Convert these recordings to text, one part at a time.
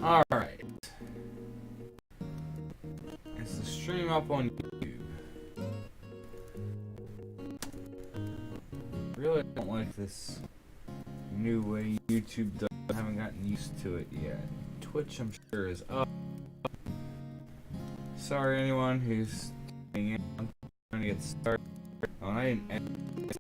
Alright. Is the stream up on YouTube? Really don't like this new way YouTube does. I haven't gotten used to it yet. Twitch, I'm sure, is up. Sorry, anyone who's tuning in. I'm trying to get started. Oh, I didn't edit.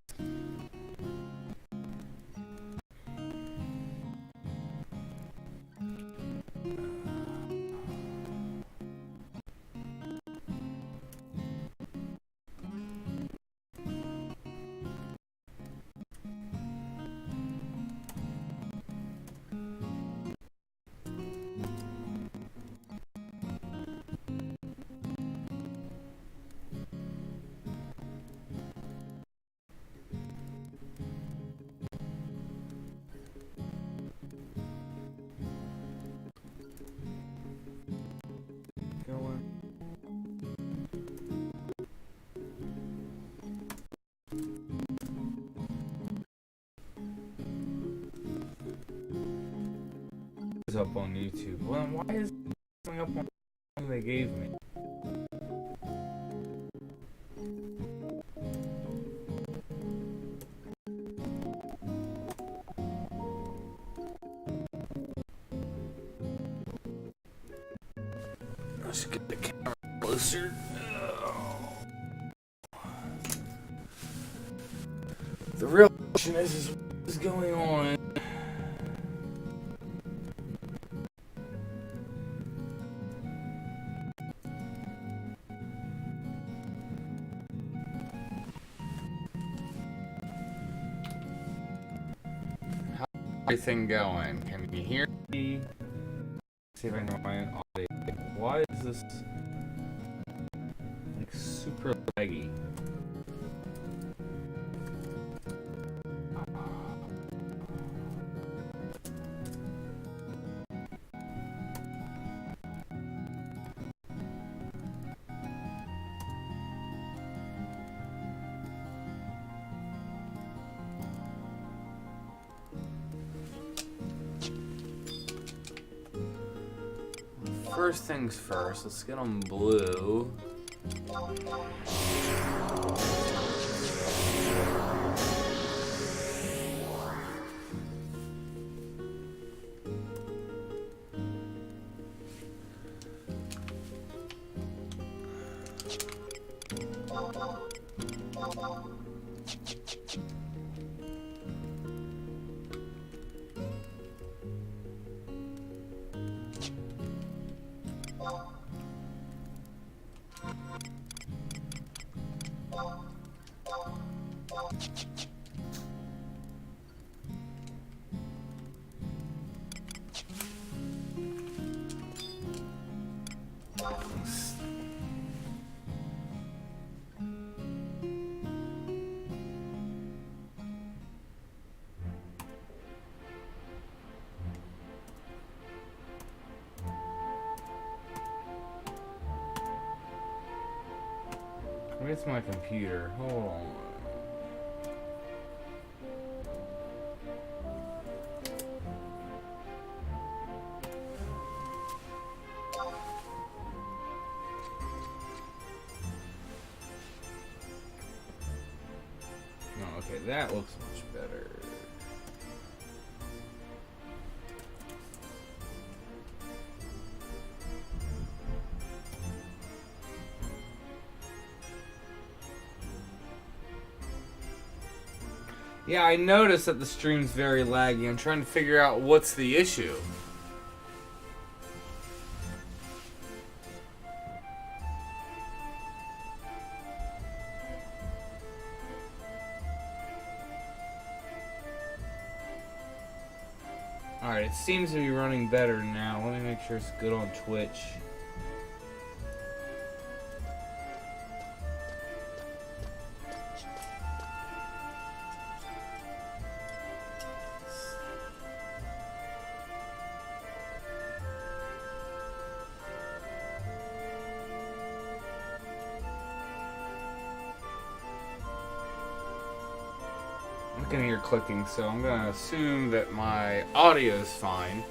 Up on YouTube. Well, why is it coming up on the they gave me? Let's get the camera closer. Oh. The real question is what is going on? Everything going? Can you hear me? See if I can find audio. Why is this like super laggy? First things first, let's get on blue. Where's my computer? Hold on. No, okay, that looks much better. Yeah, I noticed that the stream's very laggy. I'm trying to figure out what's the issue. Alright, it seems to be running better now. Let me make sure it's good on Twitch. can hear clicking, so I'm gonna assume that my audio is fine.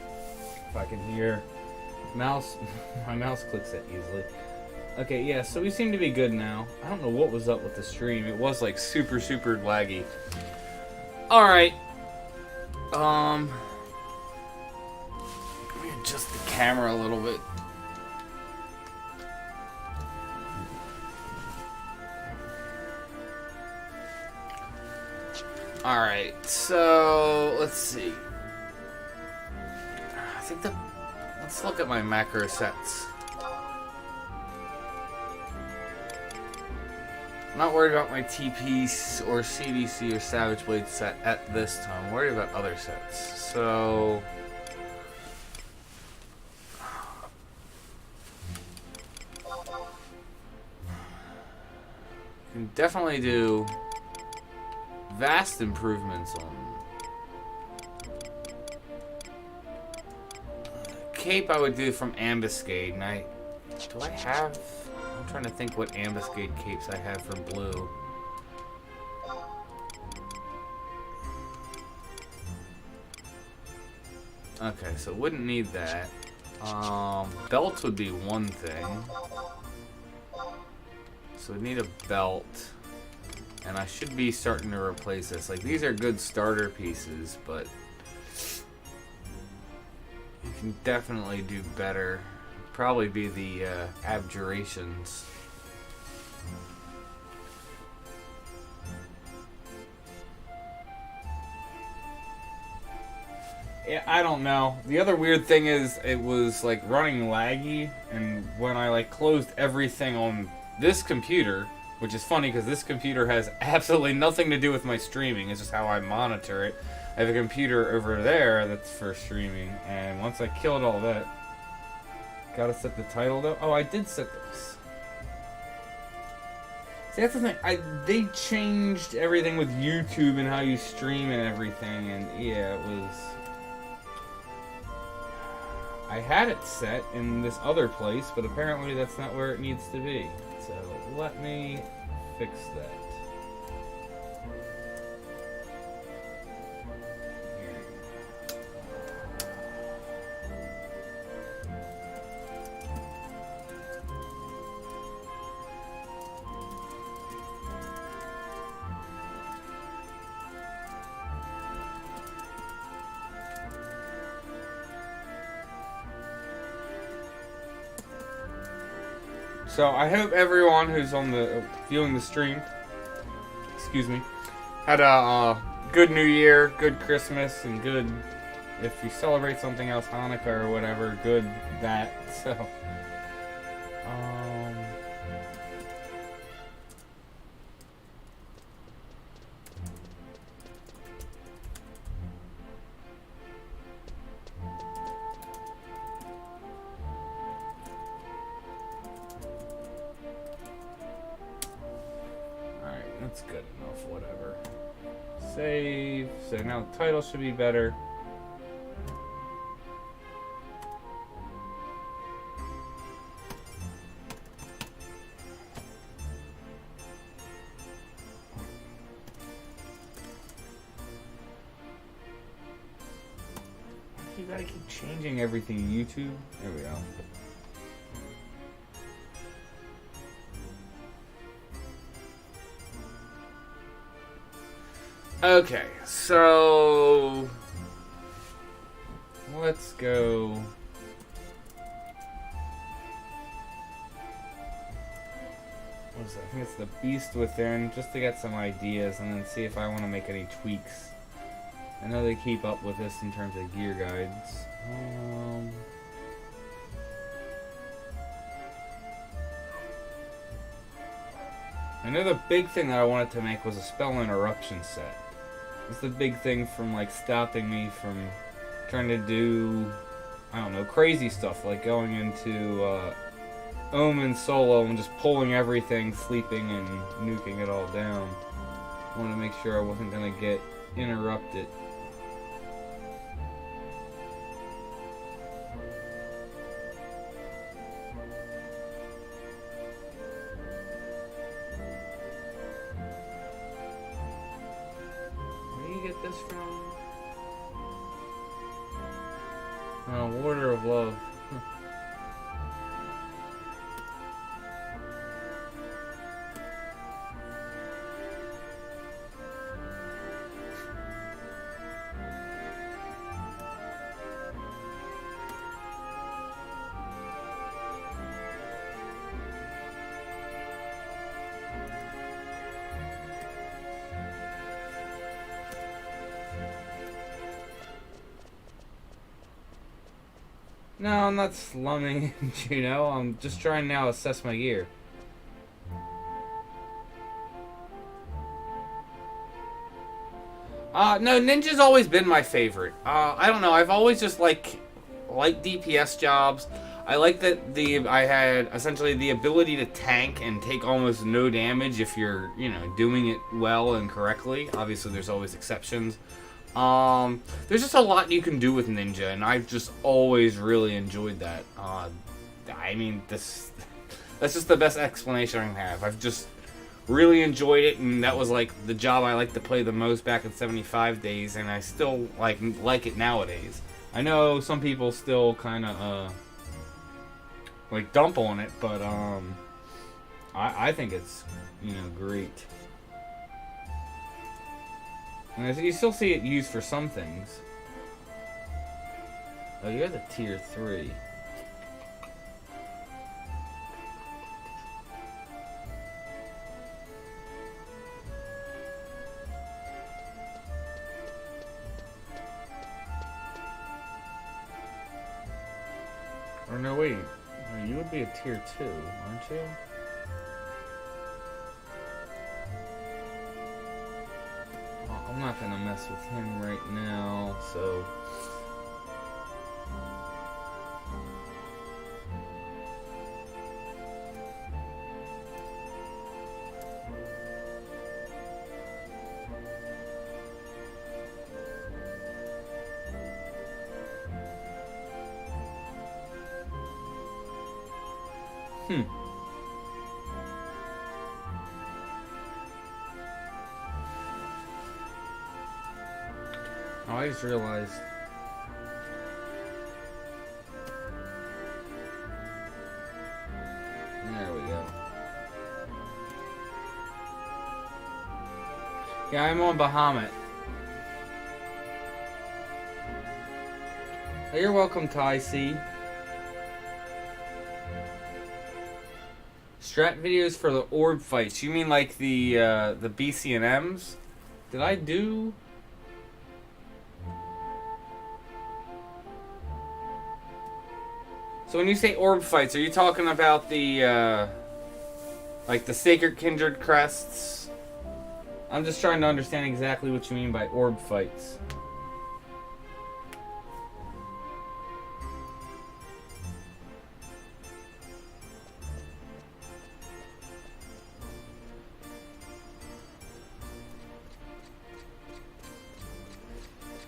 If I can hear my mouse clicks that easily. Okay, yeah, so we seem to be good now. I don't know what was up with the stream. It was like super laggy. Alright. Let me adjust the camera a little bit. Alright, so let's see. I think let's look at my macro sets. I'm not worried about my TP or CDC or Savage Blade set at this time. I'm worried about other sets. So you can definitely do vast improvements on cape. I would do from Ambuscade, and I'm trying to think what Ambuscade capes I have for blue. Okay, so wouldn't need that. Belt would be one thing. So we need a belt. And I should be starting to replace this. Like, these are good starter pieces, but you can definitely do better. Probably be the abjurations. Yeah, I don't know. The other weird thing is it was like running laggy, and when I like closed everything on this computer, which is funny because this computer has absolutely nothing to do with my streaming. It's just how I monitor it. I have a computer over there that's for streaming, and once I killed all that, gotta set the title though. Oh, I did set this. See, that's the thing. They changed everything with YouTube and how you stream and everything, and yeah, it was. I had it set in this other place, but apparently that's not where it needs to be. So let me fix that. So I hope everyone who's on the viewing the stream, excuse me, had a good New Year, good Christmas, and good, if you celebrate something else, Hanukkah or whatever, good that. So, that's good enough, whatever. Save. So now the title should be better. You gotta keep changing everything in YouTube. There we go. Okay, so let's go. What is that? I think it's the Beast Within, just to get some ideas and then see if I want to make any tweaks. I know they keep up with this in terms of gear guides. I know the big thing that I wanted to make was a spell interruption set. It's the big thing from like stopping me from trying to do, I don't know, crazy stuff like going into Omen solo and just pulling everything, sleeping and nuking it all down. I wanted to make sure I wasn't going to get interrupted. from? Warder of Love. No, I'm not slumming, you know. I'm just trying now to assess my gear. No, Ninja's always been my favorite. I don't know. I've always just like DPS jobs. I like that I had essentially the ability to tank and take almost no damage if you're, you know, doing it well and correctly. Obviously, there's always exceptions. There's just a lot you can do with Ninja, and I've just always really enjoyed that. I mean, that's just the best explanation I can have. I've just really enjoyed it, and that was like the job I liked to play the most back in 75 days, and I still like it nowadays. I know some people still kind of like dump on it, but I think it's, you know, great. And you still see it used for some things. Oh, you're the tier 3. Or no, wait. Oh, you would be a tier 2, aren't you? I'm not gonna mess with him right now, so... Oh, I just realized. There we go. Yeah, I'm on Bahamut. Hey, you're welcome, Ty C. Strat videos for the orb fights. You mean like the BCNMs? Did I do? So when you say orb fights, are you talking about the, like the Sacred Kindred crests? I'm just trying to understand exactly what you mean by orb fights.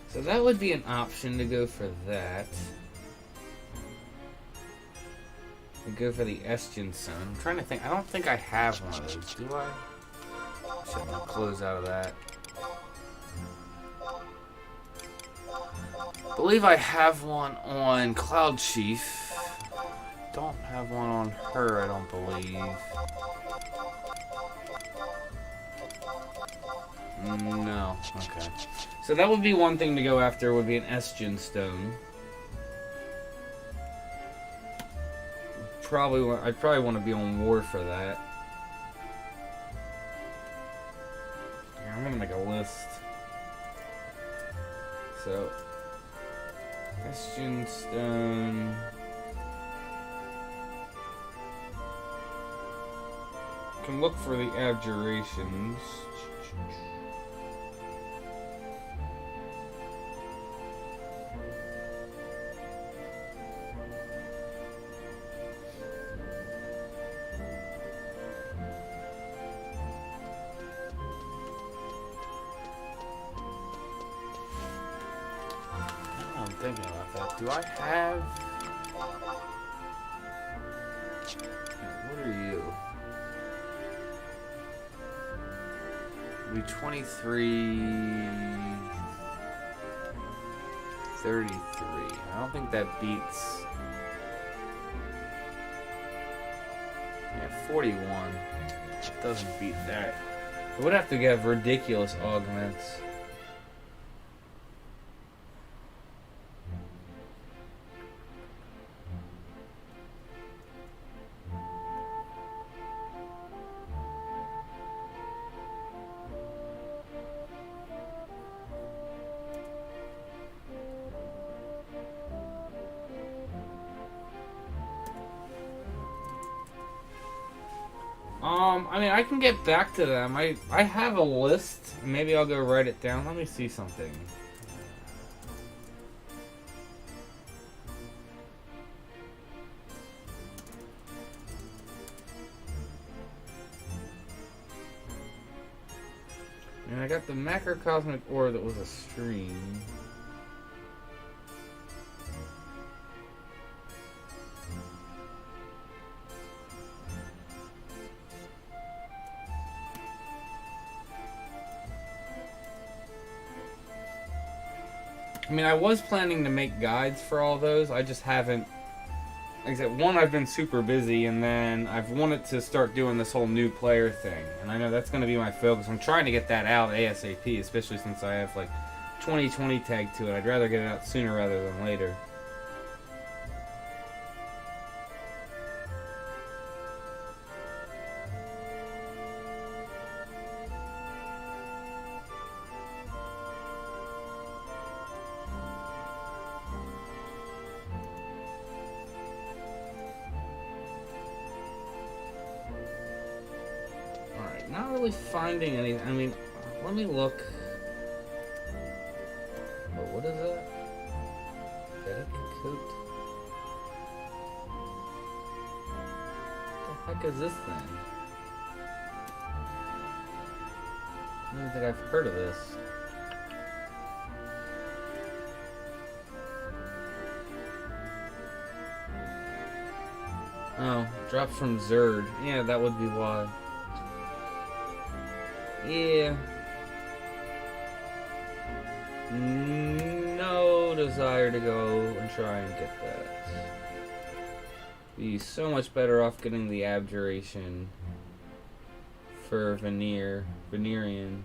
So that would be an option to go for that. Go for the Estion Stone. I'm trying to think. I don't think I have one of those, do I? Should I close out of that? I believe I have one on Cloudchief. Don't have one on her, I don't believe. No. Okay. So that would be one thing to go after, would be an Estion Stone. I'd probably want to be on war for that. Yeah, I'm gonna make a list. So, Estion Stone. Can look for the abjurations. Thinking about that. Do I have... What are you? Be 23... 33. I don't think that beats... Yeah, 41. Doesn't beat that. It would have to get ridiculous augments. I mean, I can get back to them. I have a list. Maybe I'll go write it down. Let me see something. And I got the macrocosmic ore that was a stream. I mean, I was planning to make guides for all those. I just haven't. Like I said, one, I've been super busy, and then I've wanted to start doing this whole new player thing. And I know that's going to be my focus. I'm trying to get that out ASAP, especially since I have like 2020 tagged to it. I'd rather get it out sooner rather than later. Not really finding anything. I mean, let me look. Oh, what is that? Coat. What the heck is this thing? I don't think I've heard of this. Oh, dropped from Zerd. Yeah, that would be why. Yeah. No desire to go and try and get that. Be so much better off getting the abjuration for Venerian.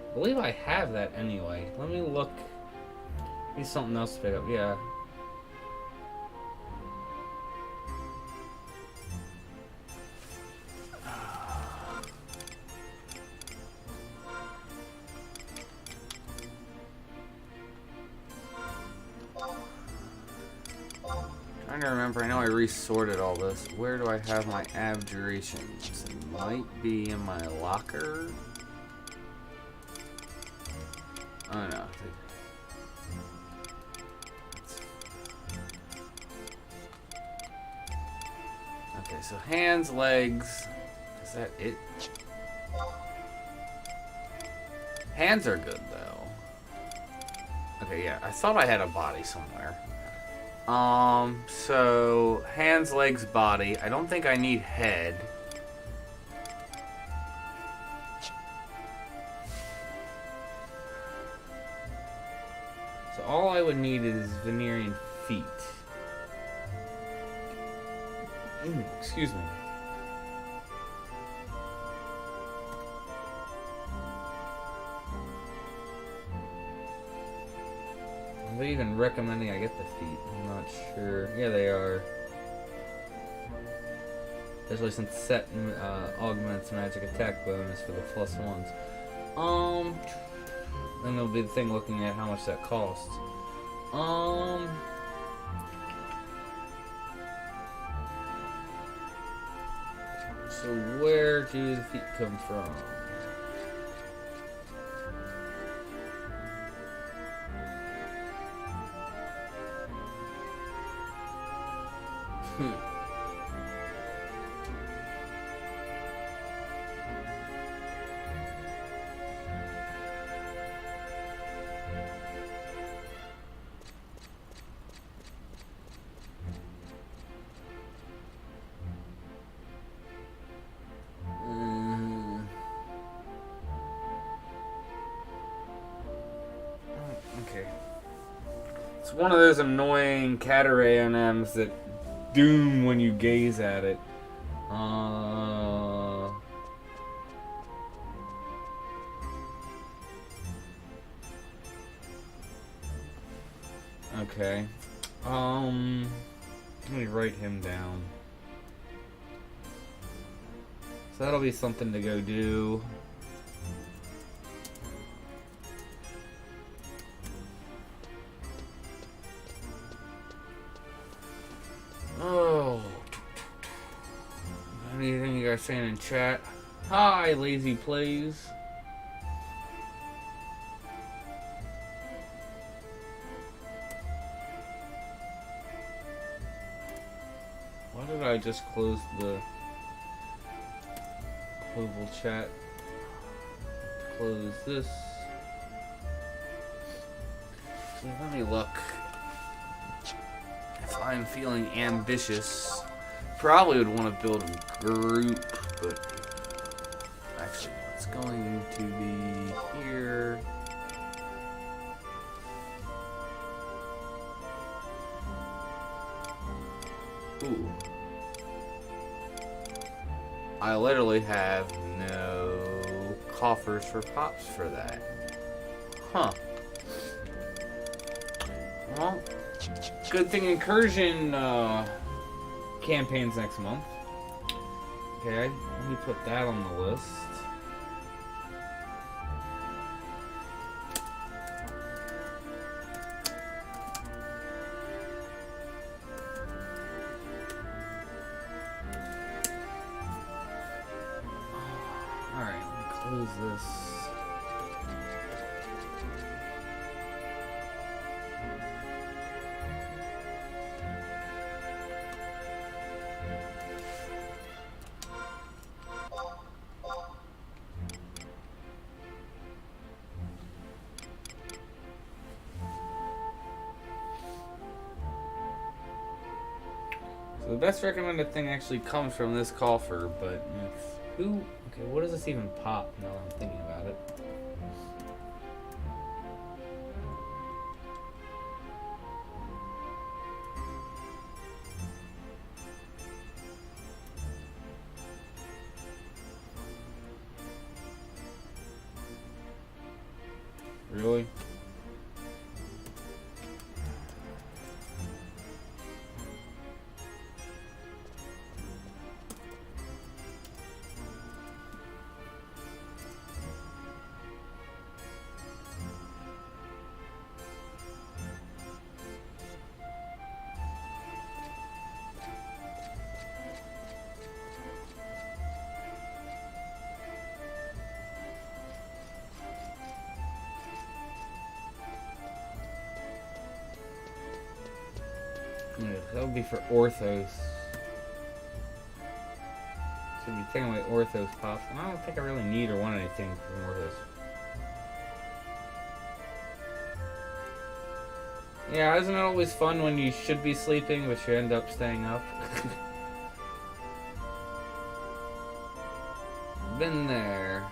I believe I have that anyway. Let me look. Need something else to pick up, yeah. Trying to remember, I know I resorted all this. Where do I have my abjurations? It might be in my locker. Oh no. Okay, so hands, legs. Is that it? Hands are good though. Okay, yeah, I thought I had a body somewhere. So hands, legs, body. I don't think I need head. So all I would need is Venerian feet. Excuse me. Are they even recommending I get the feet? I'm not sure. Yeah, they are. Especially since set augments magic attack bonus for the +1s. Then there'll be the thing looking at how much that costs. So where do the feet come from? It's one of those annoying Cater A&Ms that doom when you gaze at it. Okay. Let me write him down. So that'll be something to go do. Oh. Anything you guys saying in chat? Hi, Lazy Plays. Why did I just close the global chat? Close this. So let me look. If I'm feeling ambitious, probably would want to build a group, but actually it's going to be here. Ooh. I literally have no coffers for pops for that. Huh. Well, good thing Incursion campaign's next month. Okay, let me put that on the list. Alright, let me close this. So the best recommended thing actually comes from this coffer, but it's who? Okay, what does this even pop now that I'm thinking about it? Really? Yeah, that would be for Orthos. So be taking away Orthos pops. And I don't think I really need or want anything from Orthos. Yeah, isn't it always fun when you should be sleeping, but you end up staying up? Been there.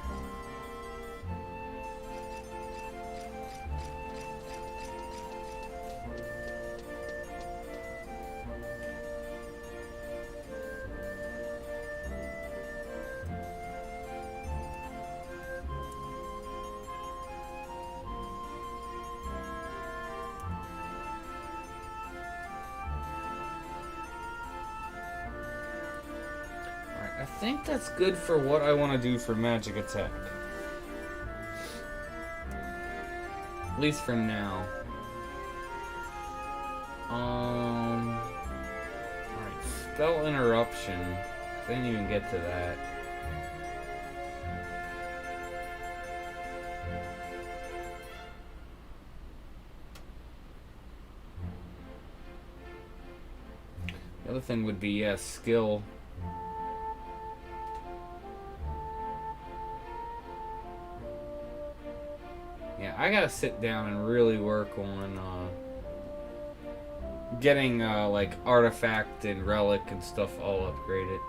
I think that's good for what I want to do for magic attack. At least for now. Alright, spell interruption. I didn't even get to that. The other thing would be, yeah, skill. Yeah, I gotta sit down and really work on getting like artifact and relic and stuff all upgraded.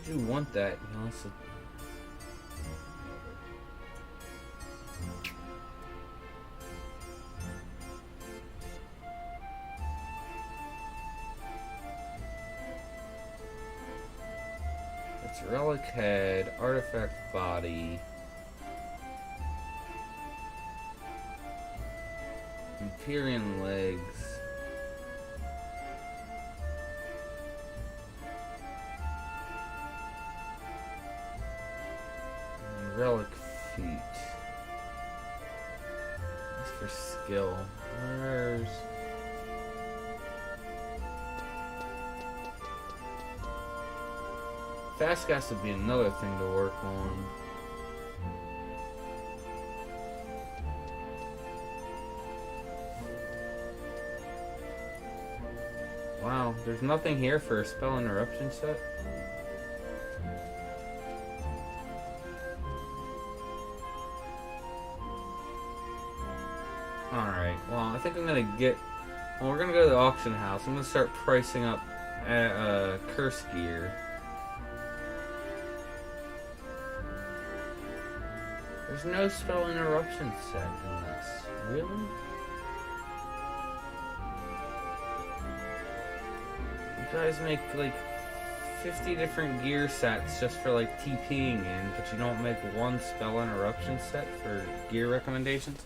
would you want that? You know, it's that's relic head, artifact body, Empyrean legs. Relic feet. That's for skill. Where's... Fast gas would be another thing to work on. Wow, there's nothing here for a spell interruption set. Alright, well, I think I'm gonna get... Well, we're gonna go to the auction house. I'm gonna start pricing up curse gear. There's no spell interruption set in this. Really? You guys make like 50 different gear sets just for like TPing in, but you don't make one spell interruption set for gear recommendations?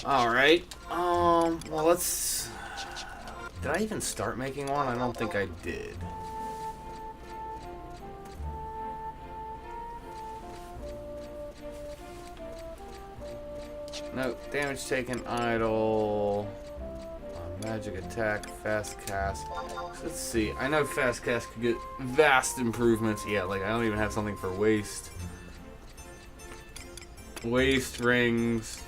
Alright, well let's... Did I even start making one? I don't think I did. No, damage taken, idle, magic attack, fast cast. So let's see, I know fast cast could get vast improvements. Yeah, like I don't even have something for waste. Waste rings.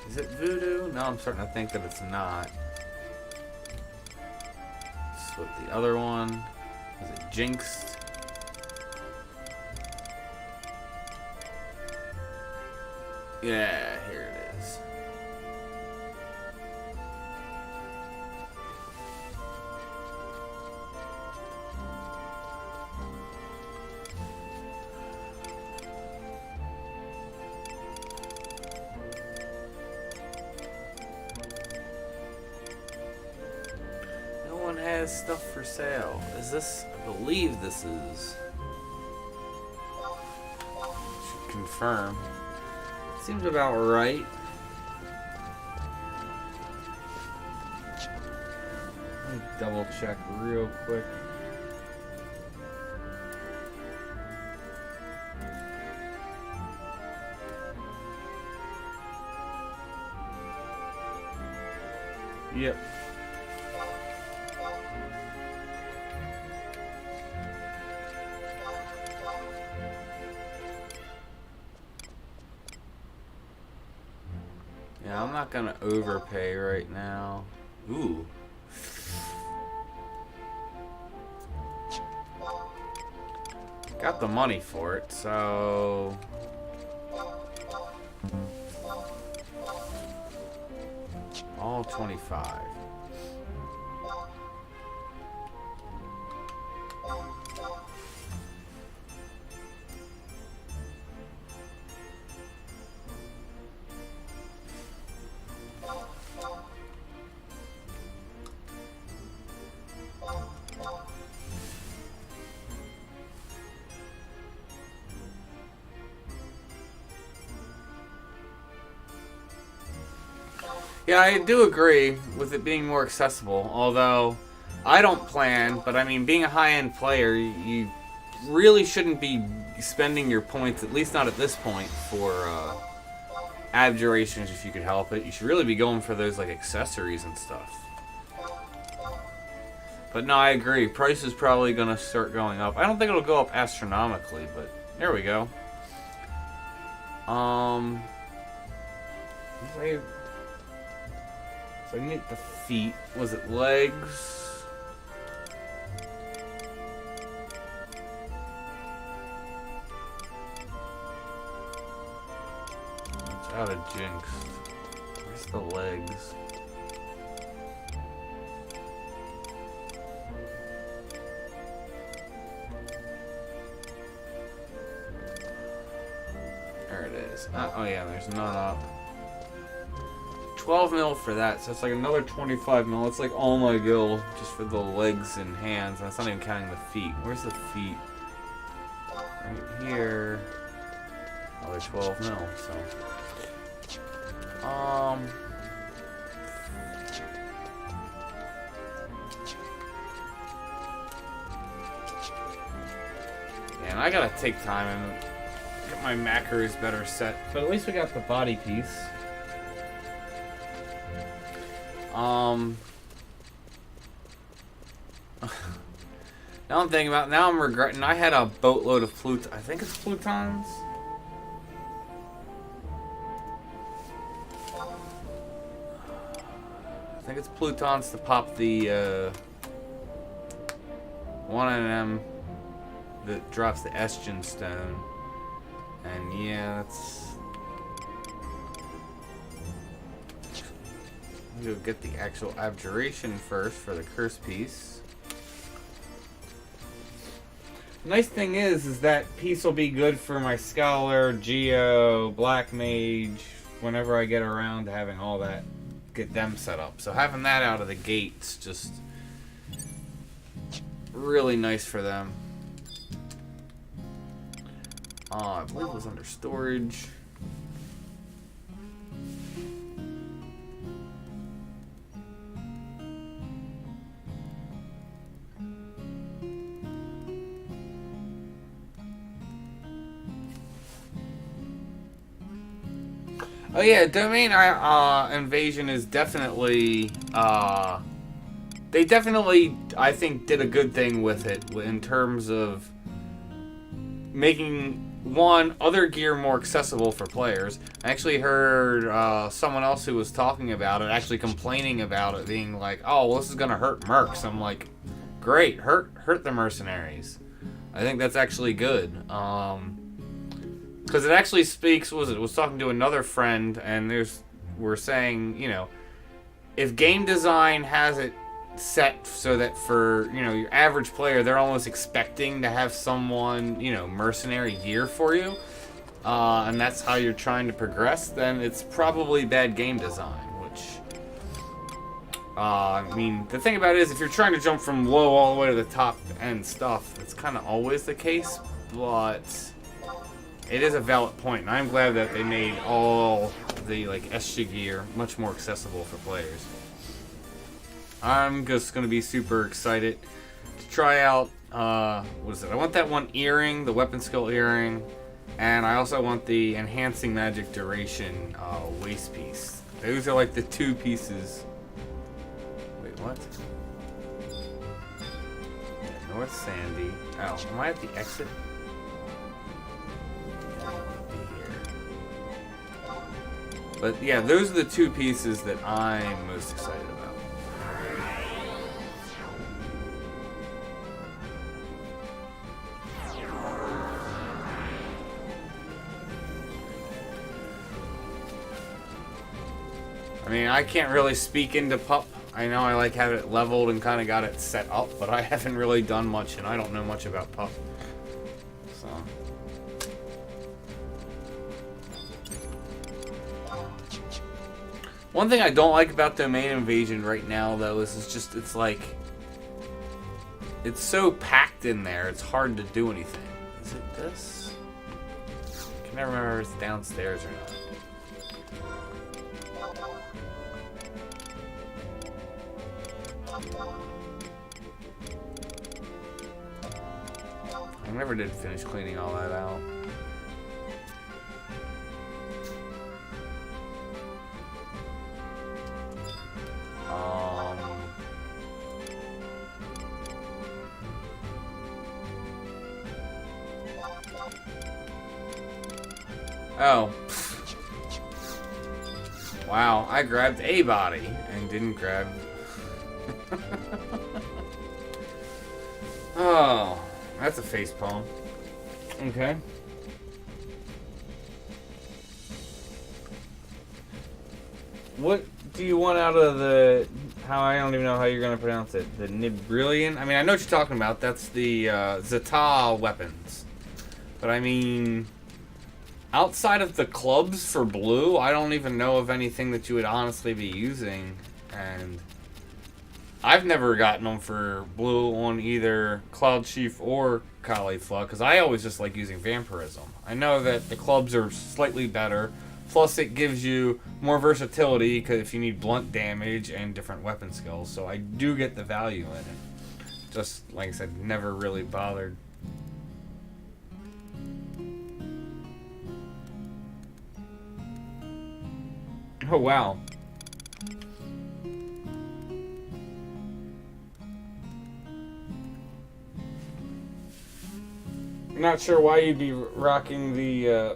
Is it voodoo? No, I'm starting to think that it's not. Split the other one. Is it jinxed? Yeah, here it is. Has stuff for sale. Is this? I believe this is. Should confirm. Seems about right. Let me double check real quick. Yep. Yeah, I'm not gonna overpay right now. Ooh. Got the money for it, so... all 25. Yeah, I do agree with it being more accessible, although I don't plan, but I mean, being a high-end player, you really shouldn't be spending your points, at least not at this point, for abjurations if you could help it. You should really be going for those like accessories and stuff. But no, I agree. Price is probably going to start going up. I don't think it'll go up astronomically, but there we go. Wait. So I can get the feet. Was it legs? It's out of Jinx. Where's the legs? There it is. Oh yeah, there's none up. 12 mil for that, so it's like another 25 mil. It's like all my gil just for the legs and hands. That's not even counting the feet. Where's the feet? Right here. Another 12 mil, so. Yeah, and I gotta take time and get my macros better set. But at least we got the body piece. Now I'm thinking about. Now I'm regretting. I had a boatload of Plut. I think it's Plutons. I think it's Plutons to pop the one of them that drops the Esgen stone. And yeah, that's. We'll get the actual abjuration first for the curse piece. Nice thing is that piece will be good for my Scholar, Geo, Black Mage, whenever I get around to having all that, get them set up. So having that out of the gate's just really nice for them. I believe it was under storage. Oh yeah, domain invasion is definitely they definitely, I think, did a good thing with it in terms of making other gear more accessible for players. I actually heard someone else who was talking about it actually complaining about it, being like, "Oh, well, this is gonna hurt mercs." I'm like, "Great, hurt the mercenaries." I think that's actually good. Because it actually speaks, was talking to another friend, and we're saying, you know, if game design has it set so that for, you know, your average player, they're almost expecting to have someone, you know, mercenary gear for you, and that's how you're trying to progress, then it's probably bad game design, which, I mean, the thing about it is, if you're trying to jump from low all the way to the top end stuff, that's kind of always the case, but it is a valid point, and I'm glad that they made all the like SG gear much more accessible for players. I'm just gonna be super excited to try out. What is it? I want that one earring, the weapon skill earring, and I also want the enhancing magic duration waist piece. Those are like the two pieces. Wait, what? North Sandy. Oh, am I at the exit? But yeah, those are the two pieces that I'm most excited about. I mean, I can't really speak into Pup. I know I like have it leveled and kind of got it set up, but I haven't really done much, and I don't know much about Pup. So. One thing I don't like about Domain Invasion right now, though, is it's like, it's so packed in there, it's hard to do anything. Is it this? I can never remember if it's downstairs or not. I never did finish cleaning all that out. Oh. Wow, I grabbed a body and didn't grab... Oh, that's a facepalm. Okay. What do you want out of the... How I don't even know how you're going to pronounce it. The Nibrillion? I mean, I know what you're talking about. That's the Zeta weapons. But I mean... Outside of the clubs for blue, I don't even know of anything that you would honestly be using. And... I've never gotten them for blue on either cloudchief or caulifla, because I always just like using vampirism. I know that the clubs are slightly better, plus it gives you more versatility because if you need blunt damage and different weapon skills, so I do get the value in it. Just like I said, never really bothered. Oh wow. I'm not sure why you'd be rocking the,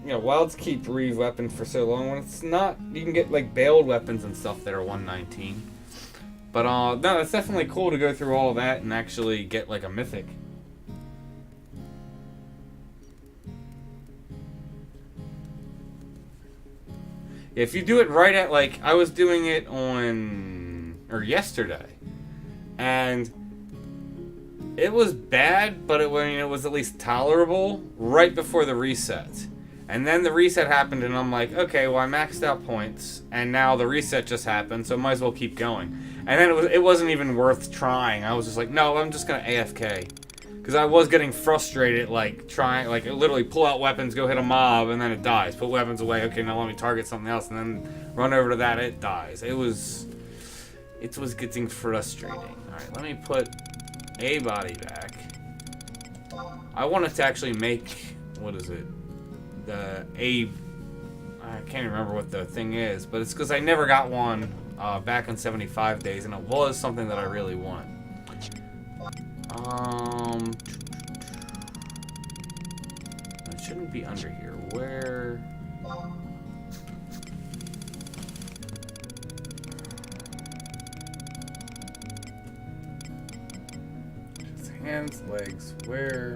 Wilds Keep Reeve weapon for so long when it's not. You can get like bailed weapons and stuff that are 119. But no, it's definitely cool to go through all of that and actually get like a mythic. If you do it right at like I was doing it yesterday, and it was bad, but it was at least tolerable right before the reset. And then the reset happened, and I'm like, okay, well, I maxed out points, and now the reset just happened, so I might as well keep going. And then it wasn't even worth trying. I was just like, no, I'm just going to AFK. Because I was getting frustrated, literally pull out weapons, go hit a mob, and then it dies. Put weapons away, okay, now let me target something else, and then run over to that, it dies. It was getting frustrating. Alright, let me put a body back. I wanted to actually make, what is it? I can't remember what the thing is, but it's because I never got one back in 75 days, and it was something that I really want. It shouldn't be under here. Where? Hands, legs, where?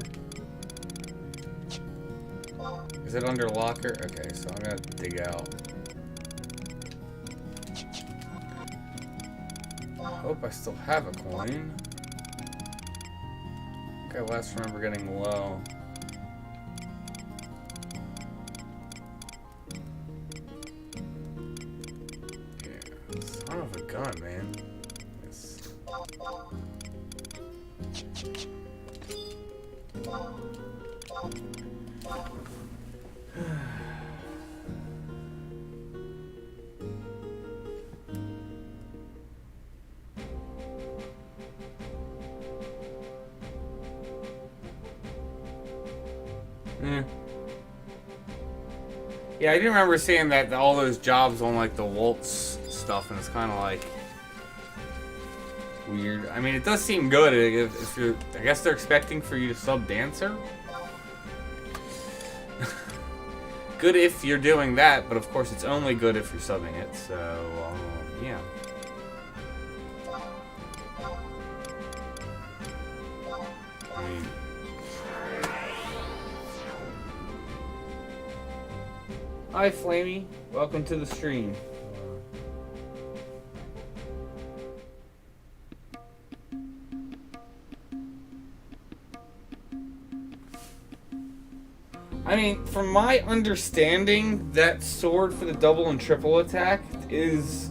Is it under locker? Okay, so I'm gonna dig out. Hope I still have a coin. Okay, last remember getting low. Yeah, son of a gun, man. Yes. Yeah, I do remember seeing that all those jobs on like the Waltz stuff, and it's kind of like weird. I mean, it does seem good if you're. I guess they're expecting for you to sub dancer. Good if you're doing that, but of course it's only good if you're subbing it. So yeah. I mean. Hi, Flamey. Welcome to the stream. I mean, from my understanding, that sword for the double and triple attack is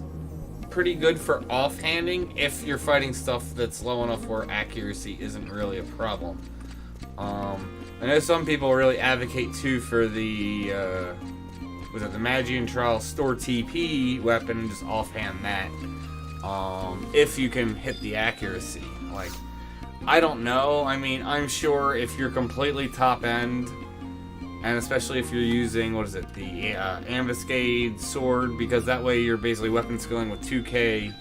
pretty good for offhanding if you're fighting stuff that's low enough where accuracy isn't really a problem. I know some people really advocate too for the the Magian Trial Store TP weapon and just offhand that. If you can hit the accuracy. Like, I don't know. I mean, I'm sure if you're completely top end, and especially if you're using, the Ambuscade sword, because that way you're basically weapon skilling with 2k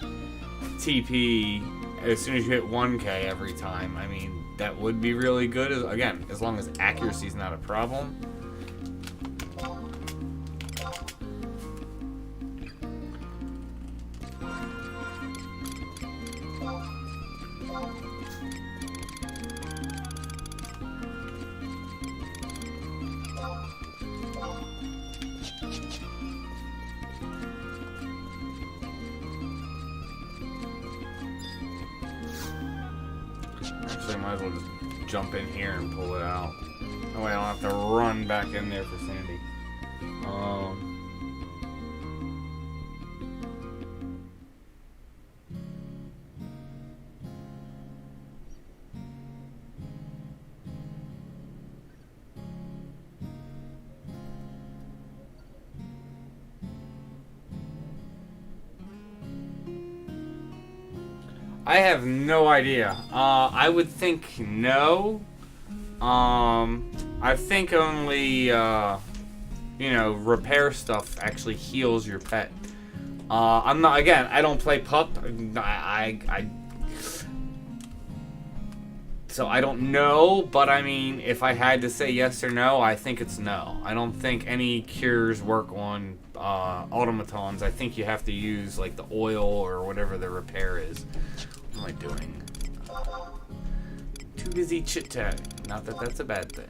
TP as soon as you hit 1k every time. I mean, that would be really good, again, as long as accuracy is not a problem. Actually, I might as well just jump in here and pull it out. That way I don't have to run back in there for Sandy. I have no idea. I would think no. I think only, you know, repair stuff actually heals your pet. I'm not, again, I don't play pup. So I don't know, but I mean, if I had to say yes or no, I think it's no. I don't think any cures work on automatons. I think you have to use like the oil or whatever the repair is. What am I doing? Too busy chit-chatting. Not that that's a bad thing.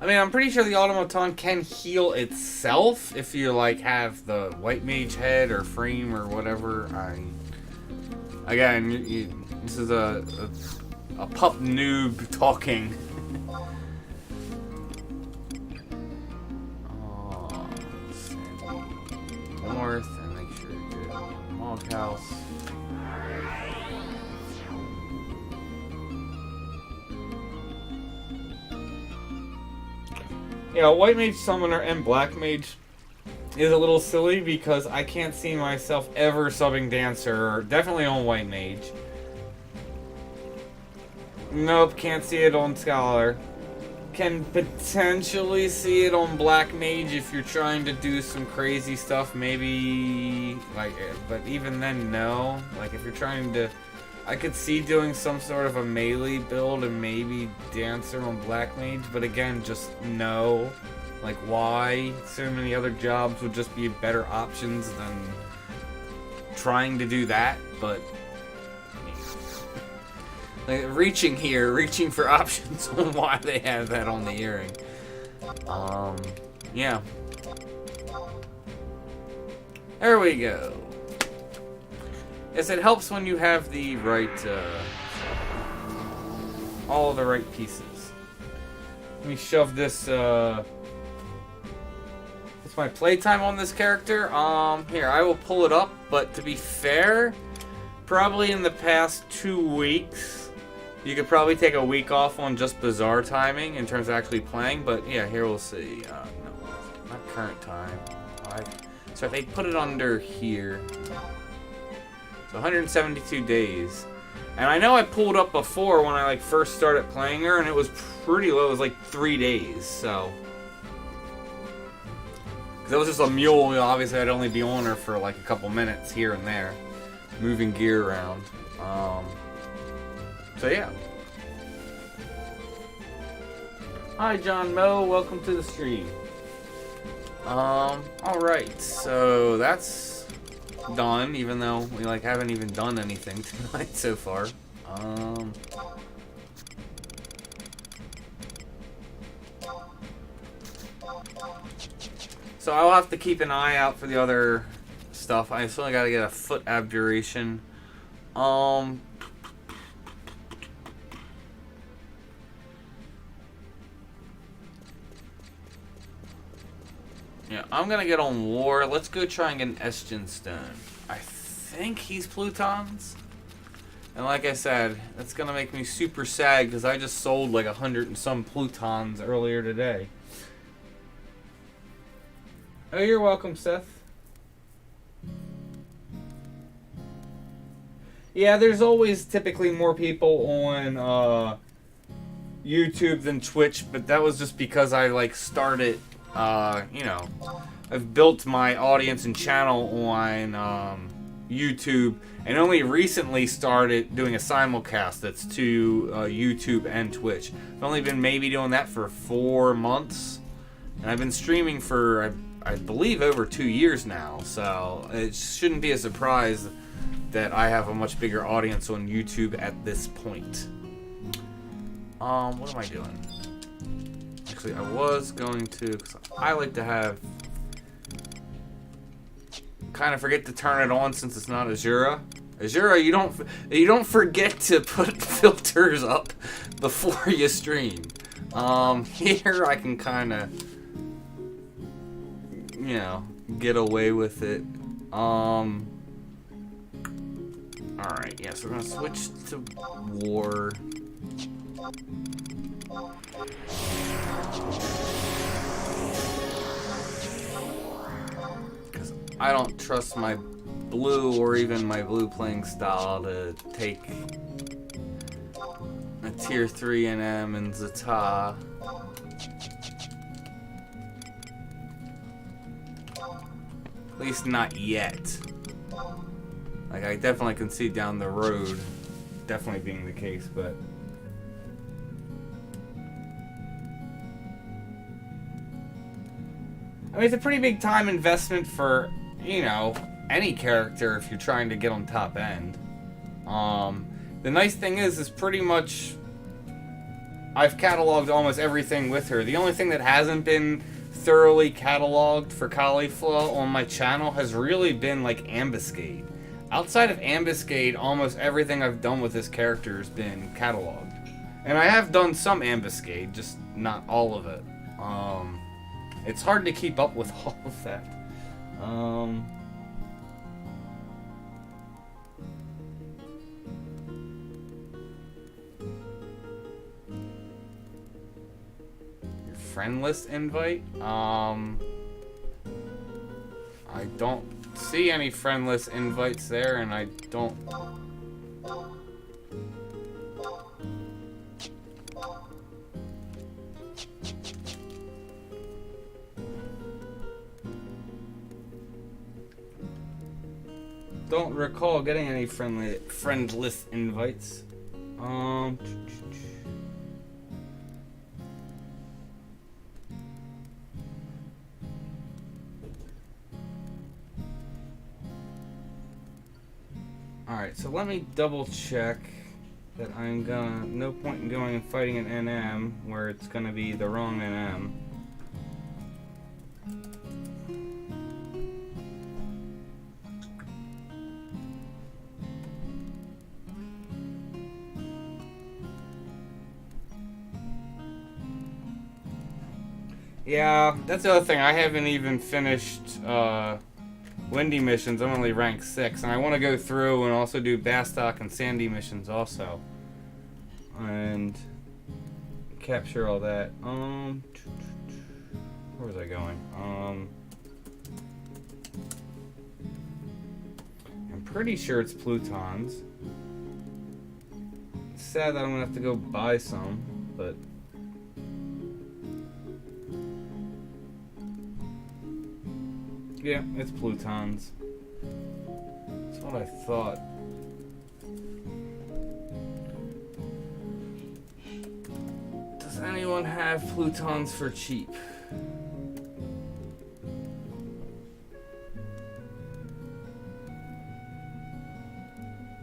I mean, I'm pretty sure the automaton can heal itself if you like have the white mage head or frame or whatever. Again, this is a pup noob talking. Oh, Sandy North, and make sure you're good on the log house. Yeah, White Mage Summoner and Black Mage is a little silly because I can't see myself ever subbing Dancer, definitely on White Mage. Nope, can't see it on Scholar. Can potentially see it on Black Mage if you're trying to do some crazy stuff, maybe, like, but even then, no. Like, if you're trying to... I could see doing some sort of a melee build and maybe Dancer on Black Mage, but again, just no. Like, why? So many other jobs would just be better options than trying to do that, but... like, reaching for options on why they have that on the earring. Yeah. There we go. Yes, it helps when you have the right, all the right pieces. Let me shove this, what's my playtime on this character? Here, I will pull it up, but to be fair, probably in the past 2 weeks, you could probably take a week off on just bizarre timing in terms of actually playing, but yeah, here we'll see. No, not current time. So they put it under here. So 172 days. And I know I pulled up before when I like first started playing her, and it was pretty low. It was like 3 days, so. Because it was just a mule, obviously I'd only be on her for like a couple minutes here and there. Moving gear around. So yeah. Hi John Moe, welcome to the stream. Alright, so that's done, even though we like haven't even done anything tonight so far. So I'll have to keep an eye out for the other stuff. I still gotta get a foot abjuration. Yeah, I'm gonna get on War. Let's go try and get an Estion Stone. I think he's Plutons. And like I said, that's gonna make me super sad because I just sold like 100 and some Plutons earlier today. Oh, you're welcome, Seth. Yeah, there's always typically more people on YouTube than Twitch, but that was just because I like started, you know, I've built my audience and channel on YouTube, and only recently started doing a simulcast that's to YouTube and Twitch. I've only been maybe doing that for 4 months, and I've been streaming for I believe over 2 years now, so it shouldn't be a surprise that I have a much bigger audience on YouTube at this point. What am I doing? Actually, I was going to, cause I like to have, kind of forget to turn it on since it's not Asura. Asura, you don't forget to put filters up before you stream. Here I can kind of, you know, get away with it. Alright, yeah, so we're gonna switch to war. Because I don't trust my blue or even my blue playing style to take a tier 3 NM and Zeta. At least not yet. Like, I definitely can see down the road definitely being the case, but I mean, it's a pretty big time investment for, you know, any character if you're trying to get on top end. The nice thing is pretty much I've cataloged almost everything with her. The only thing that hasn't been thoroughly cataloged for Caulifla on my channel has really been like Ambuscade. Outside of Ambuscade, almost everything I've done with this character has been cataloged. And I have done some Ambuscade, just not all of it. It's hard to keep up with all of that. Your friend list invite? I don't see any friend list invites there, and I don't... don't recall getting any friend list invites. Alright, so let me double check that I'm gonna, no point in going and fighting an NM where it's gonna be the wrong NM. Yeah, that's the other thing. I haven't even finished Windy missions. I'm only rank 6, and I want to go through and also do Bastok and Sandy missions also, and capture all that. Where was I going? I'm pretty sure it's Plutons. It's sad that I'm gonna have to go buy some, but. Yeah, it's Plutons. That's what I thought. Does anyone have Plutons for cheap?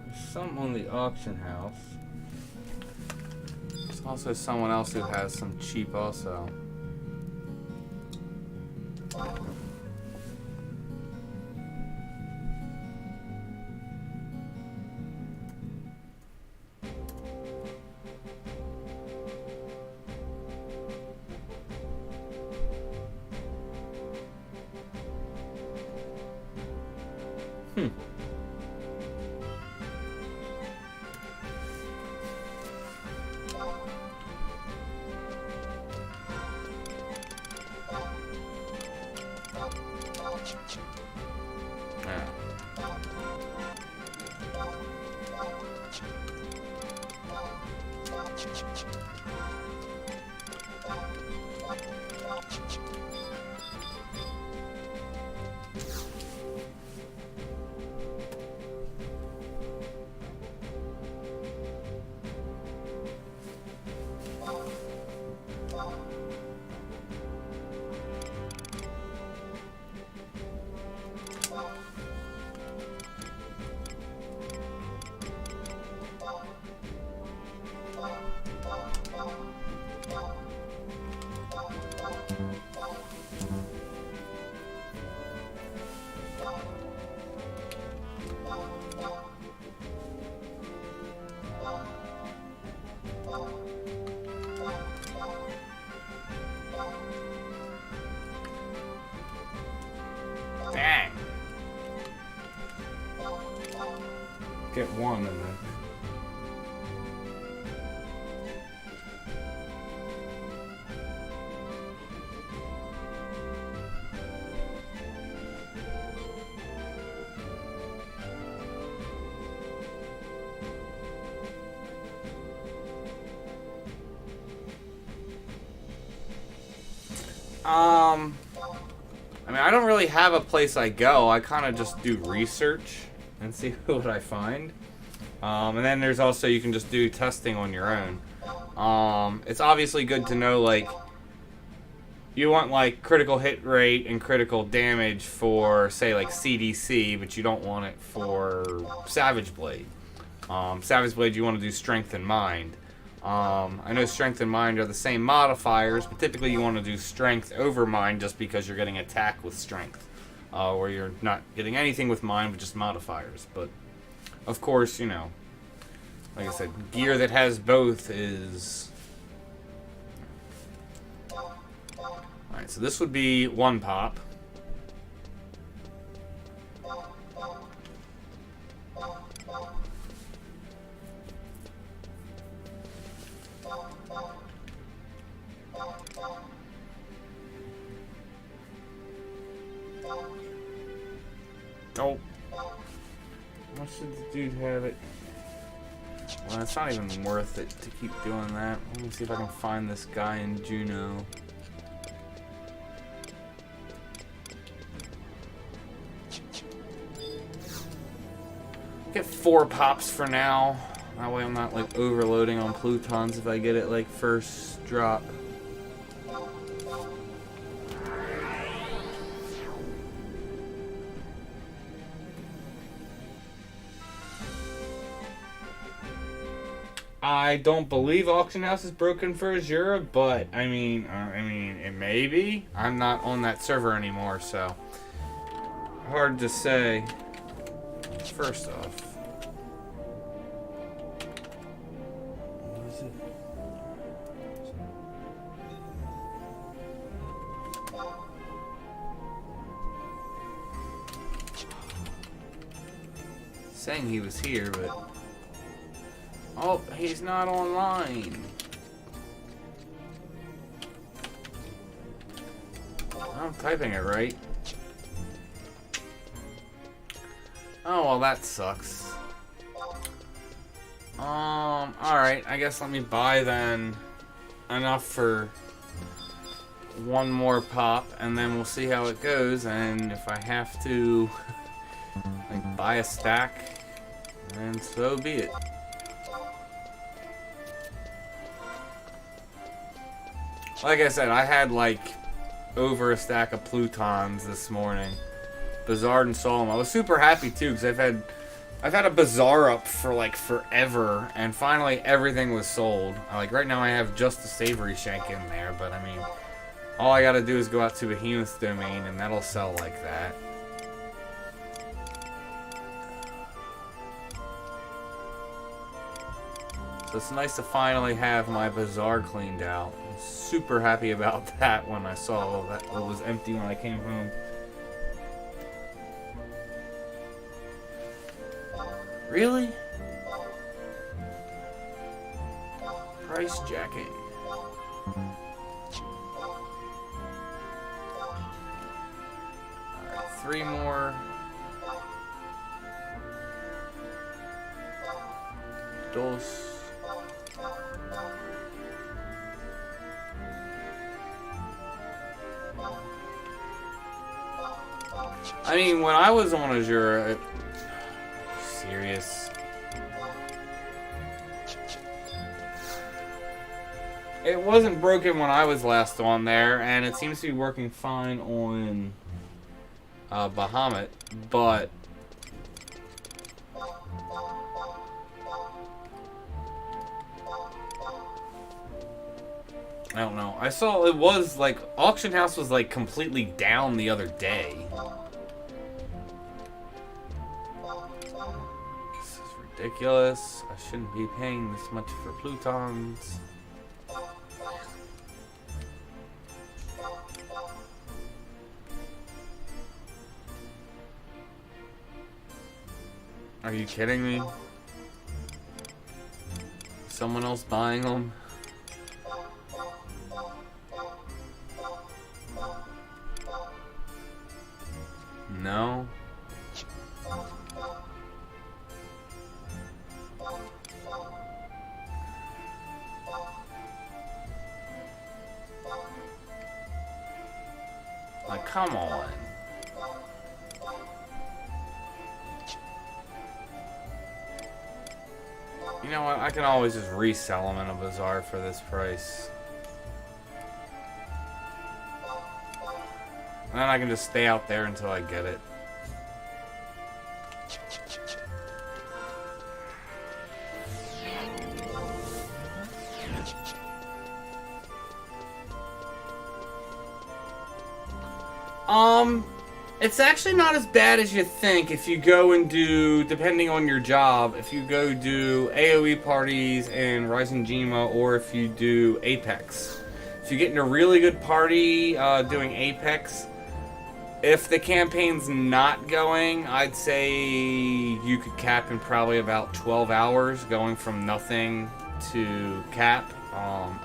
There's some on the auction house. There's also someone else who has some cheap also. Dang. Get one and then. I mean, I don't really have a place I go. I kind of just do research and see what I find. And then there's also, you can just do testing on your own. It's obviously good to know, like, you want, like, critical hit rate and critical damage for, say, like, CDC, but you don't want it for Savage Blade. Savage Blade, you want to do Strength and Mind. I know Strength and Mind are the same modifiers, but typically you want to do Strength over Mind just because you're getting attack with Strength. Or you're not getting anything with Mind, but just modifiers. But, of course, you know, like I said, gear that has both is... Alright, so this would be one pop. Oh. How much did the dude have it? Well, it's not even worth it to keep doing that. Let me see if I can find this guy in Juno. Get 4 pops for now. That way I'm not like overloading on Plutons if I get it like first drop. I don't believe Auction House is broken for Asura, but I mean, it may be. I'm not on that server anymore, so hard to say. First off, what is it? Saying he was here, but. Oh, he's not online. I'm typing it right. Oh, well, that sucks. Alright, I guess let me buy then enough for one more pop, and then we'll see how it goes, and if I have to like buy a stack, then so be it. Like I said, I had like over a stack of Plutons this morning. Bazaar and Solemn. I was super happy too because I've had a Bazaar up for like forever, and finally everything was sold. Like right now I have just the Savory Shank in there, but I mean, all I gotta do is go out to Behemoth's Domain and that'll sell like that. So it's nice to finally have my Bazaar cleaned out. I'm super happy about that when I saw that it was empty when I came home. Really? Price jacking. Alright, 3 more. dos. I mean, when I was on Asura, serious. It wasn't broken when I was last on there, and it seems to be working fine on Bahamut, but I don't know. I saw it was like Auction House was like completely down the other day. This is ridiculous. I shouldn't be paying this much for Plutons. Are you kidding me? Someone else buying them? No. Like, come on. You know what? I can always just resell them in a bazaar for this price. And then I can just stay out there until I get it. It's actually not as bad as you think if you go and do, depending on your job, if you go do AoE parties in Rising Jima, or if you do Apex. If you get in a really good party doing Apex, if the campaign's not going, I'd say you could cap in probably about 12 hours, going from nothing to cap.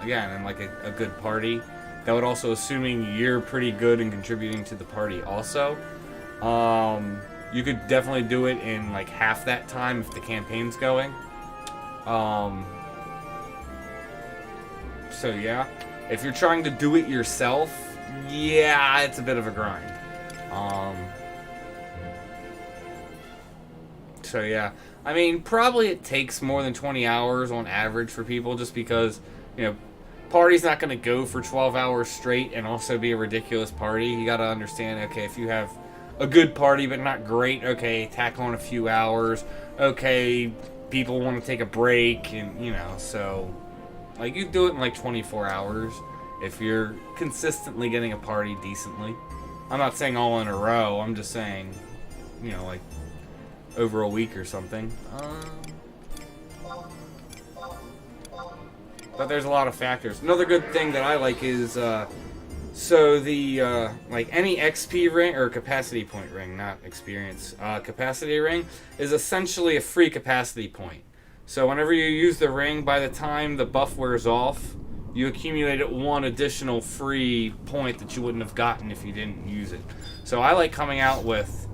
Again, in like a good party. That would also, assuming you're pretty good and contributing to the party also. You could definitely do it in like half that time if the campaign's going. So yeah, if you're trying to do it yourself, yeah, it's a bit of a grind. So yeah, I mean, probably it takes more than 20 hours on average for people, just because, you know, party's not going to go for 12 hours straight and also be a ridiculous party. You got to understand, okay, if you have a good party but not great, okay, tack on a few hours. Okay, people want to take a break, and, you know, so, like, you do it in like 24 hours if you're consistently getting a party decently. I'm not saying all in a row, I'm just saying, you know, like, over a week or something. But there's a lot of factors. Another good thing that I like is, so the, like, any XP ring, or capacity point ring, not experience, capacity ring, is essentially a free capacity point. So whenever you use the ring, by the time the buff wears off, you accumulated one additional free point that you wouldn't have gotten if you didn't use it. So I like coming out with,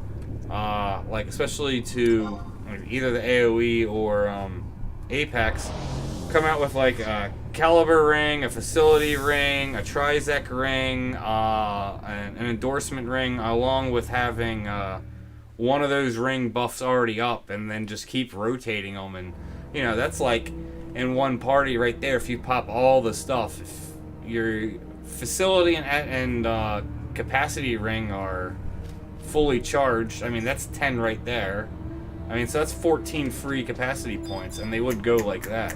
like, especially to like, either the AoE or Apex, come out with like a caliber ring, a facility ring, a trizec ring, an endorsement ring, along with having one of those ring buffs already up, and then just keep rotating them. And, you know, that's like in one party right there. If you pop all the stuff, if your facility and capacity ring are fully charged, I mean, that's 10 right there. I mean, so that's 14 free capacity points, and they would go like that.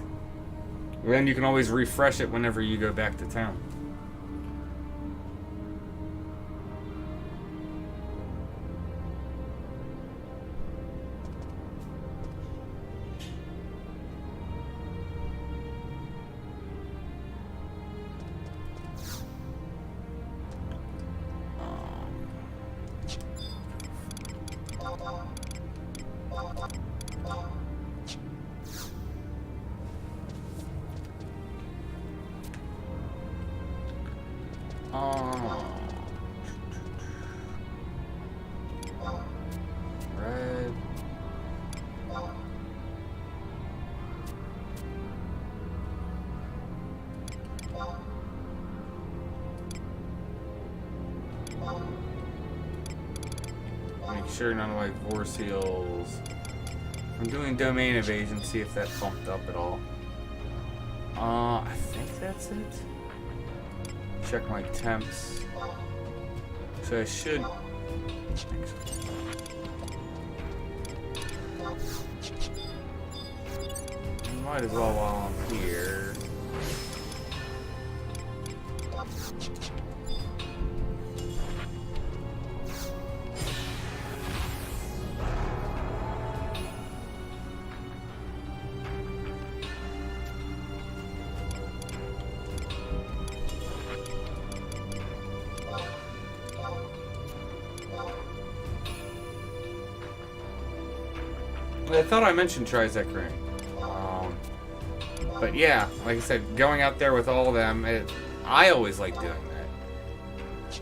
Then you can always refresh it whenever you go back to town. Red. sure none of my vor seals. I'm doing domain evasion, see if that bumped up at all. I think that's it. Check my temps. So I should. Might as well while I'm here. I thought I mentioned Trizec Ring. But yeah, like I said, going out there with all of them, I always like doing that.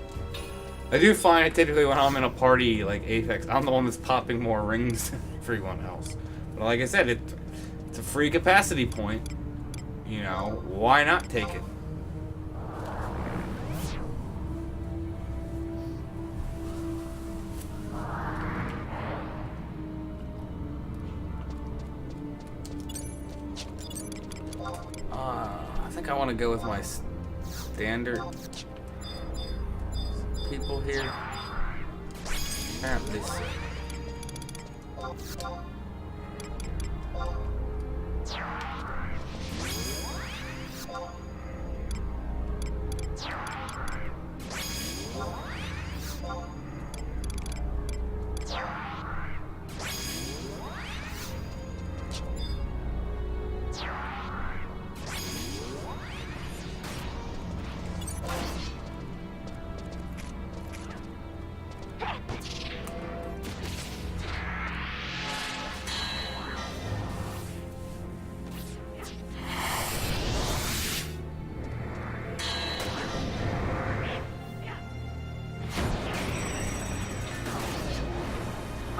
I do find it typically when I'm in a party like Apex, I'm the one that's popping more rings than everyone else. But like I said, it's a free capacity point. You know, why not take it? I think I want to go with my standard people here. Apparently so.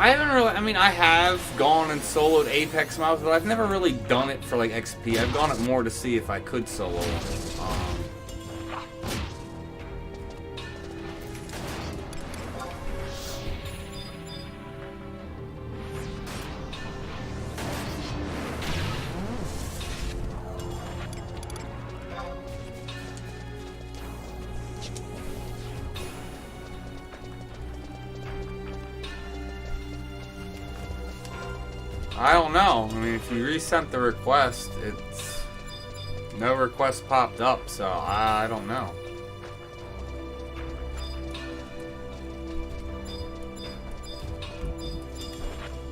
I haven't really, I mean, I have gone and soloed Apex mobs, but I've never really done it for like XP. I've gone it more to see if I could solo them. I don't know. I mean, if you resent the request, it's no request popped up, so I don't know.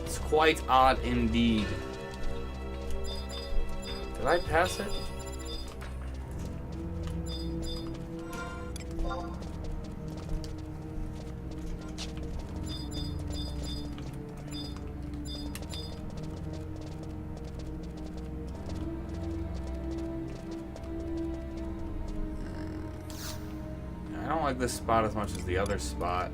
It's quite odd indeed. Did I pass it? I don't like this spot as much as the other spot.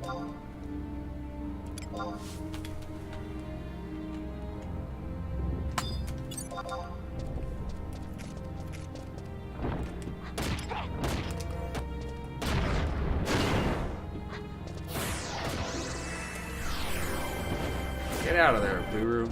Get out of there, Buru.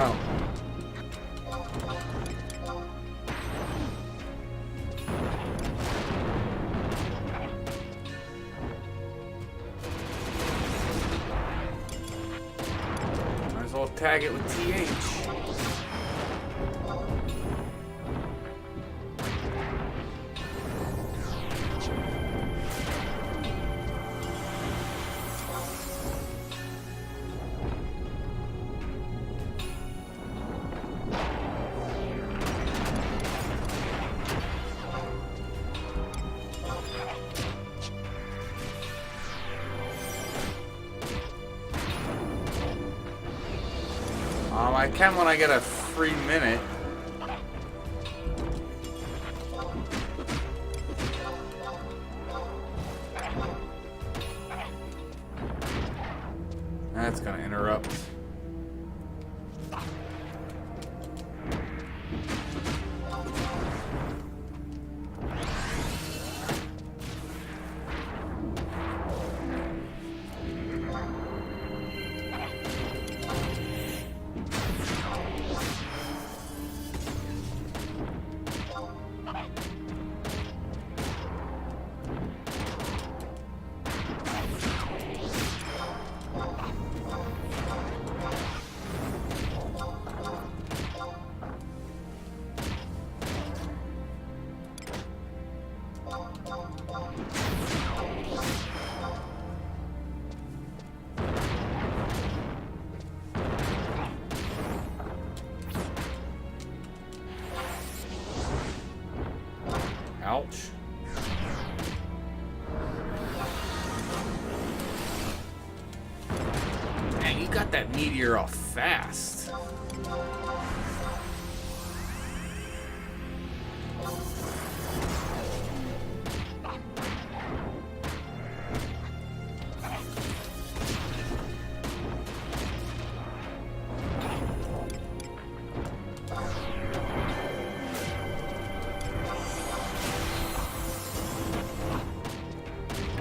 Oh. Might as well tag it with TH. I can when I get a free minute. That's gonna interrupt. Ouch. Man, you got that meteor off fast.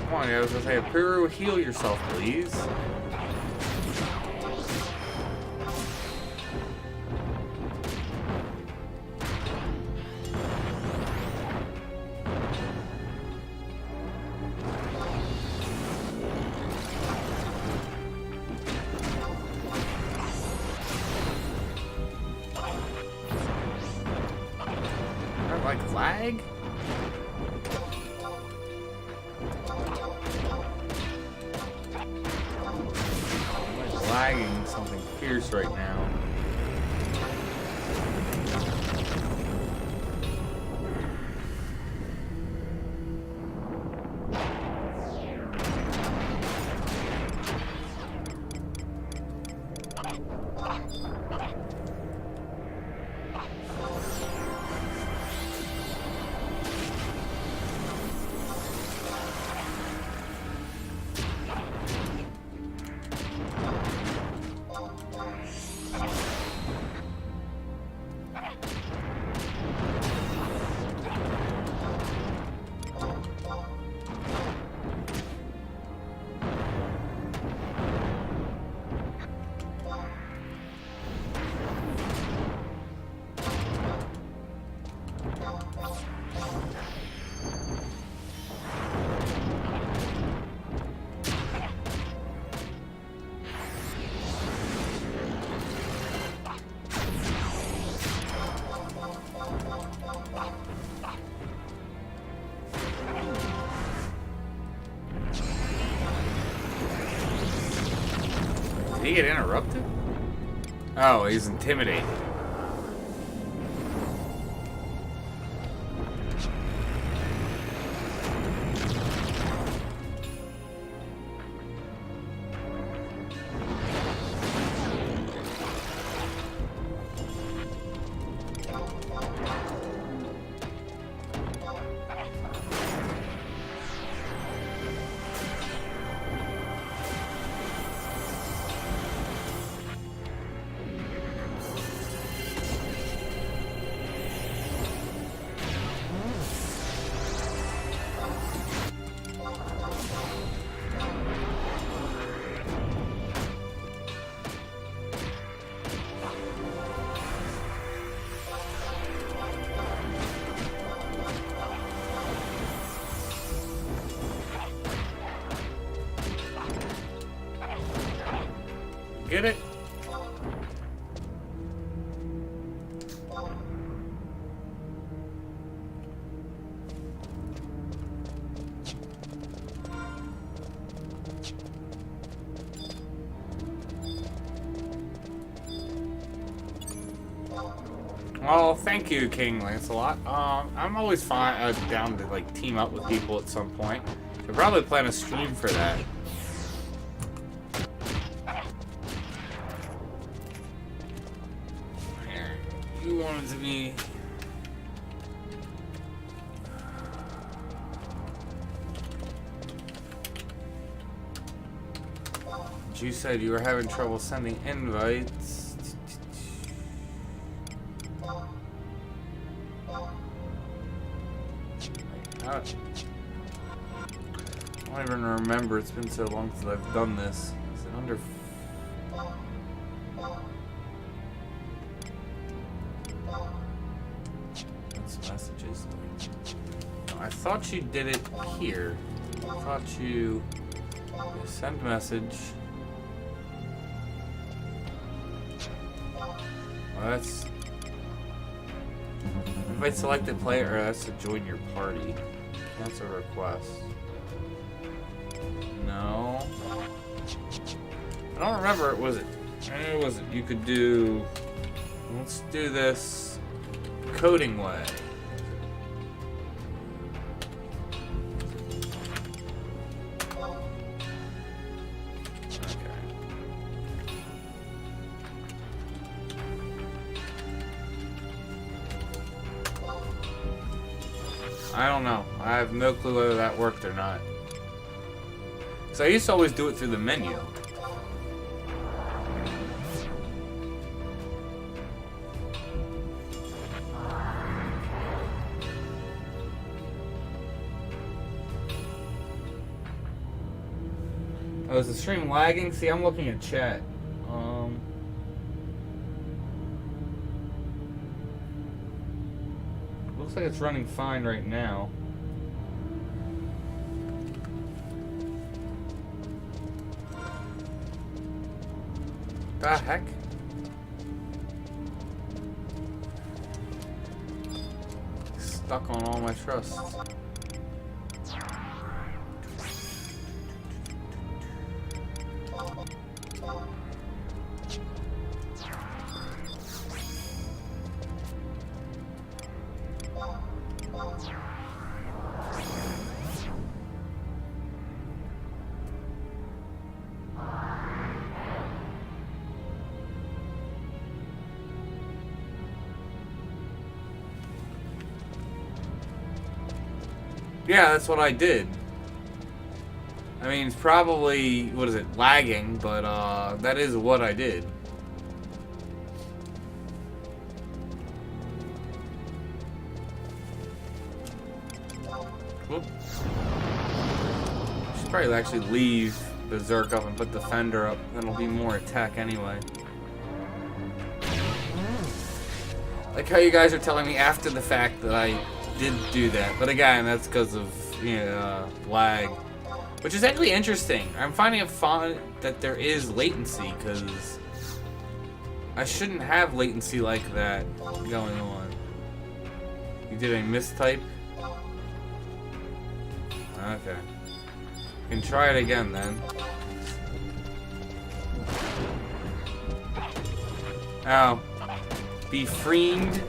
Come on, I was gonna say, Piru, heal yourself, please. Like lag? Lagging something fierce right now. Did he get interrupted? Oh, he's intimidated. Get it? Well, thank you, King Lancelot. I'm always fine, down to like team up with people at some point. Should probably plan a stream for that. you wanted to be. You said you were having trouble sending invites. I don't even remember. It's been so long since I've done this. Is it under? That's messages. No, I thought you did it here. I thought you send message. Well, that's invite selected player, or that's to join your party. Cancel request. No. I don't remember. Was it? Maybe was it? You could do. Let's do this coding way. I don't know. I have no clue whether that worked or not. So I used to always do it through the menu. Oh, is the stream lagging? See, I'm looking at chat. Looks like it's running fine right now. The heck? Stuck on all my trusts. Yeah, that's what I did. I mean, it's probably, what is it, lagging, but that is what I did. Whoop. Should probably actually leave Berserk up and put Defender up. That'll be more attack anyway. Like how you guys are telling me after the fact that I did do that, but again, that's because of lag, which is actually interesting. I'm finding it fun that there is latency, because I shouldn't have latency like that going on. You did a mistype? Okay. You can try it again then. Oh. Be freed.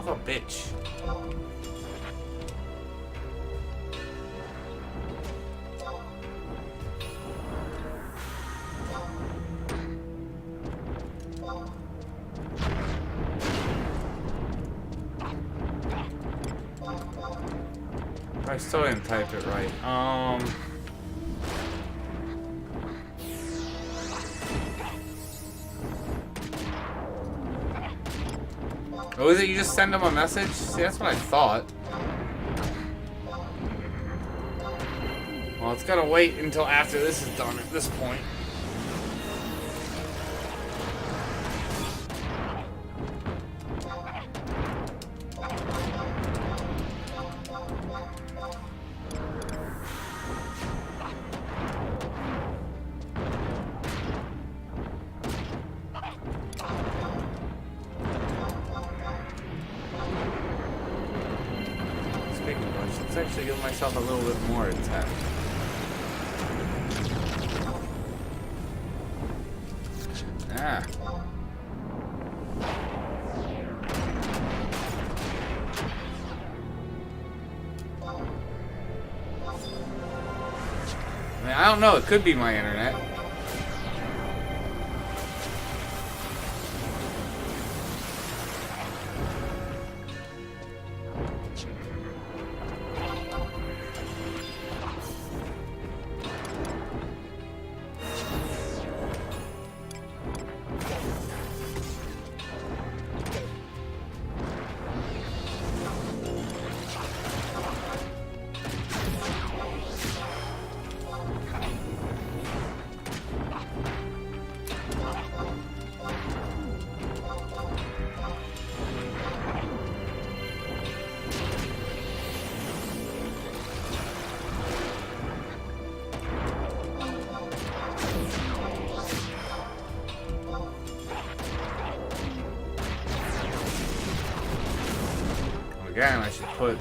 A bitch. I still didn't type it right. Oh, is it you just send them a message? See, that's what I thought. Well, it's gotta wait until after this is done at this point. Let's actually give myself a little bit more attack. Ah. I mean, I don't know. It could be my internet. Again, I should put...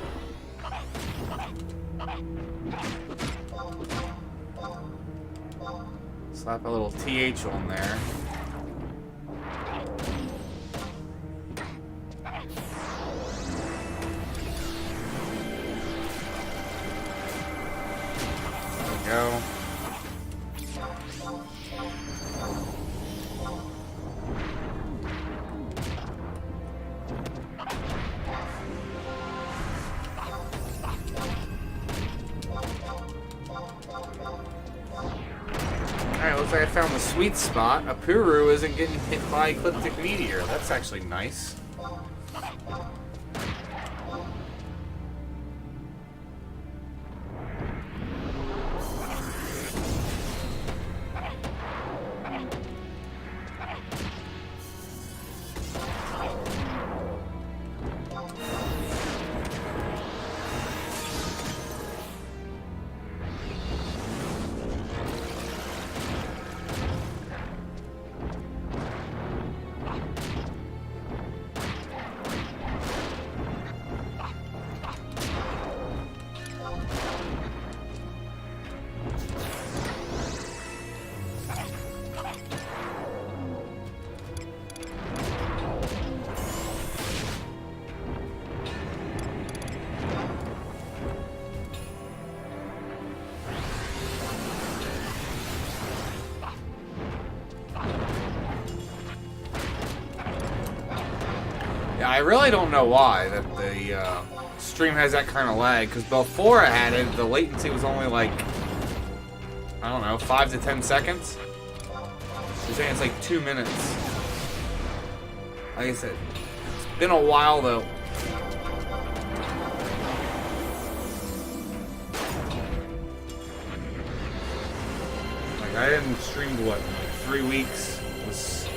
slap a little TH on there. There we go. Alright, looks like I found the sweet spot. Apuru isn't getting hit by Ecliptic Meteor. That's actually nice. I really don't know why that the stream has that kind of lag, because before I had it, the latency was only like, I don't know, 5 to 10 seconds. You're saying it's like 2 minutes. Like I said, it's been a while though. Like I didn't stream what, like 3 weeks. Was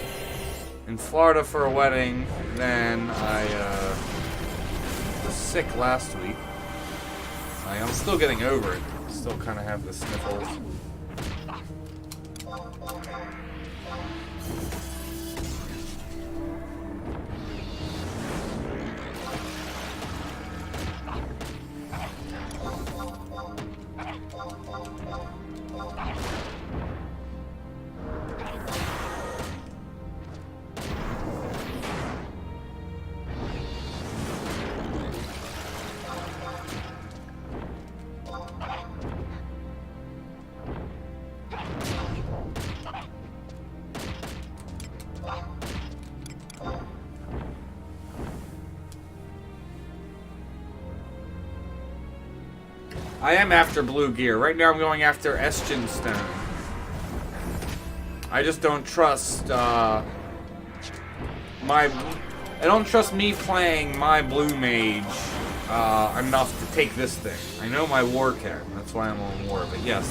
in Florida for a wedding. Then I was sick last week. I'm still getting over it. Still kind of have the sniffles. I am after blue gear. Right now I'm going after Esgin Stone. I just don't trust I don't trust me playing my blue mage enough to take this thing. I know my war can. That's why I'm on war. But yes,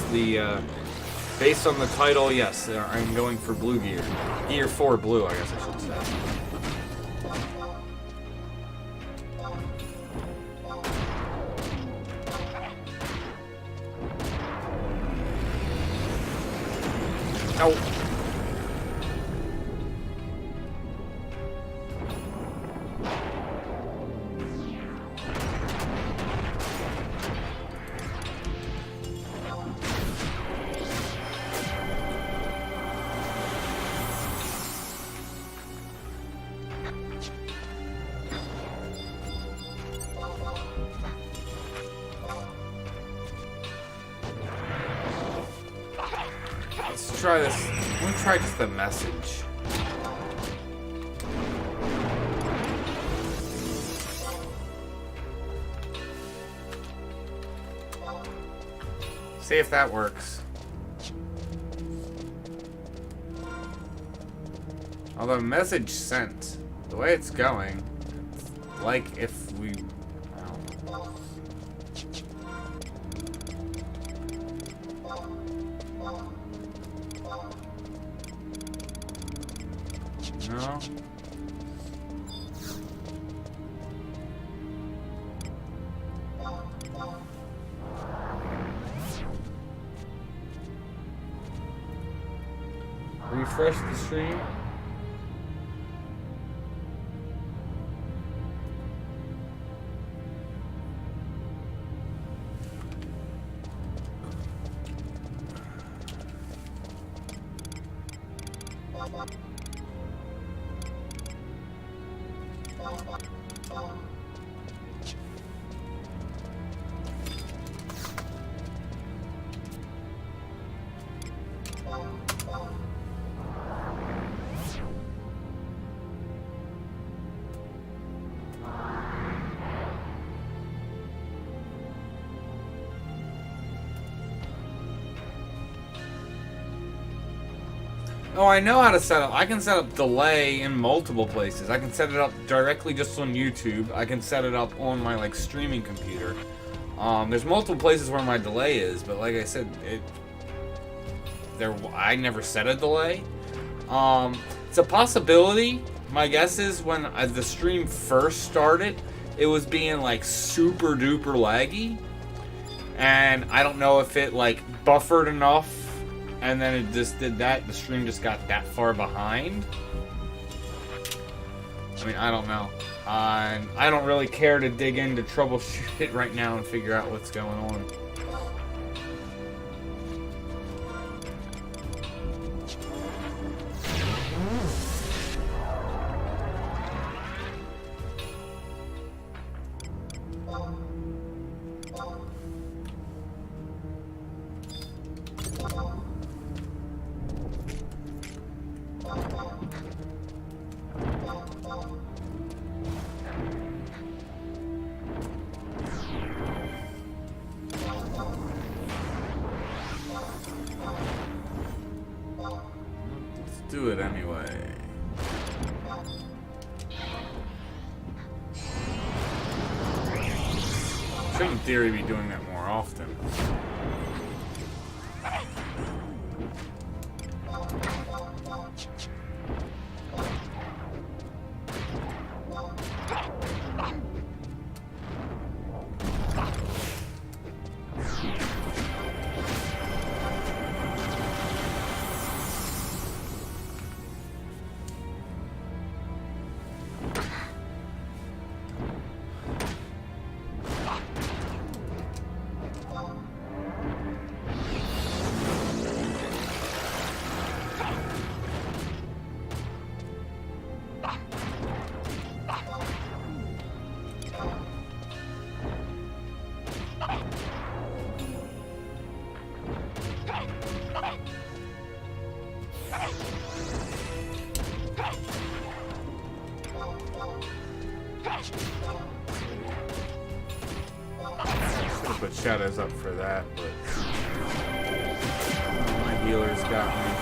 based on the title, yes, I'm going for blue gear. Gear 4 blue, I guess I should say. No. try this. Let me try just the message. See if that works. Although message sent, the way it's going, it's like if we... No. Refresh the stream. Oh, I know how to set up. I can set up delay in multiple places. I can set it up directly just on YouTube. I can set it up on my like streaming computer. There's multiple places where my delay is, but like I said, I never set a delay. It's a possibility. My guess is when the stream first started, it was being like super duper laggy, and I don't know if it like buffered enough. And then it just did that. The stream just got that far behind. I mean, I don't know. I don't really care to dig in to troubleshoot it right now and figure out what's going on. Do it anyway. Should in theory be doing that more often. Put shadows up for that, but my healers got me.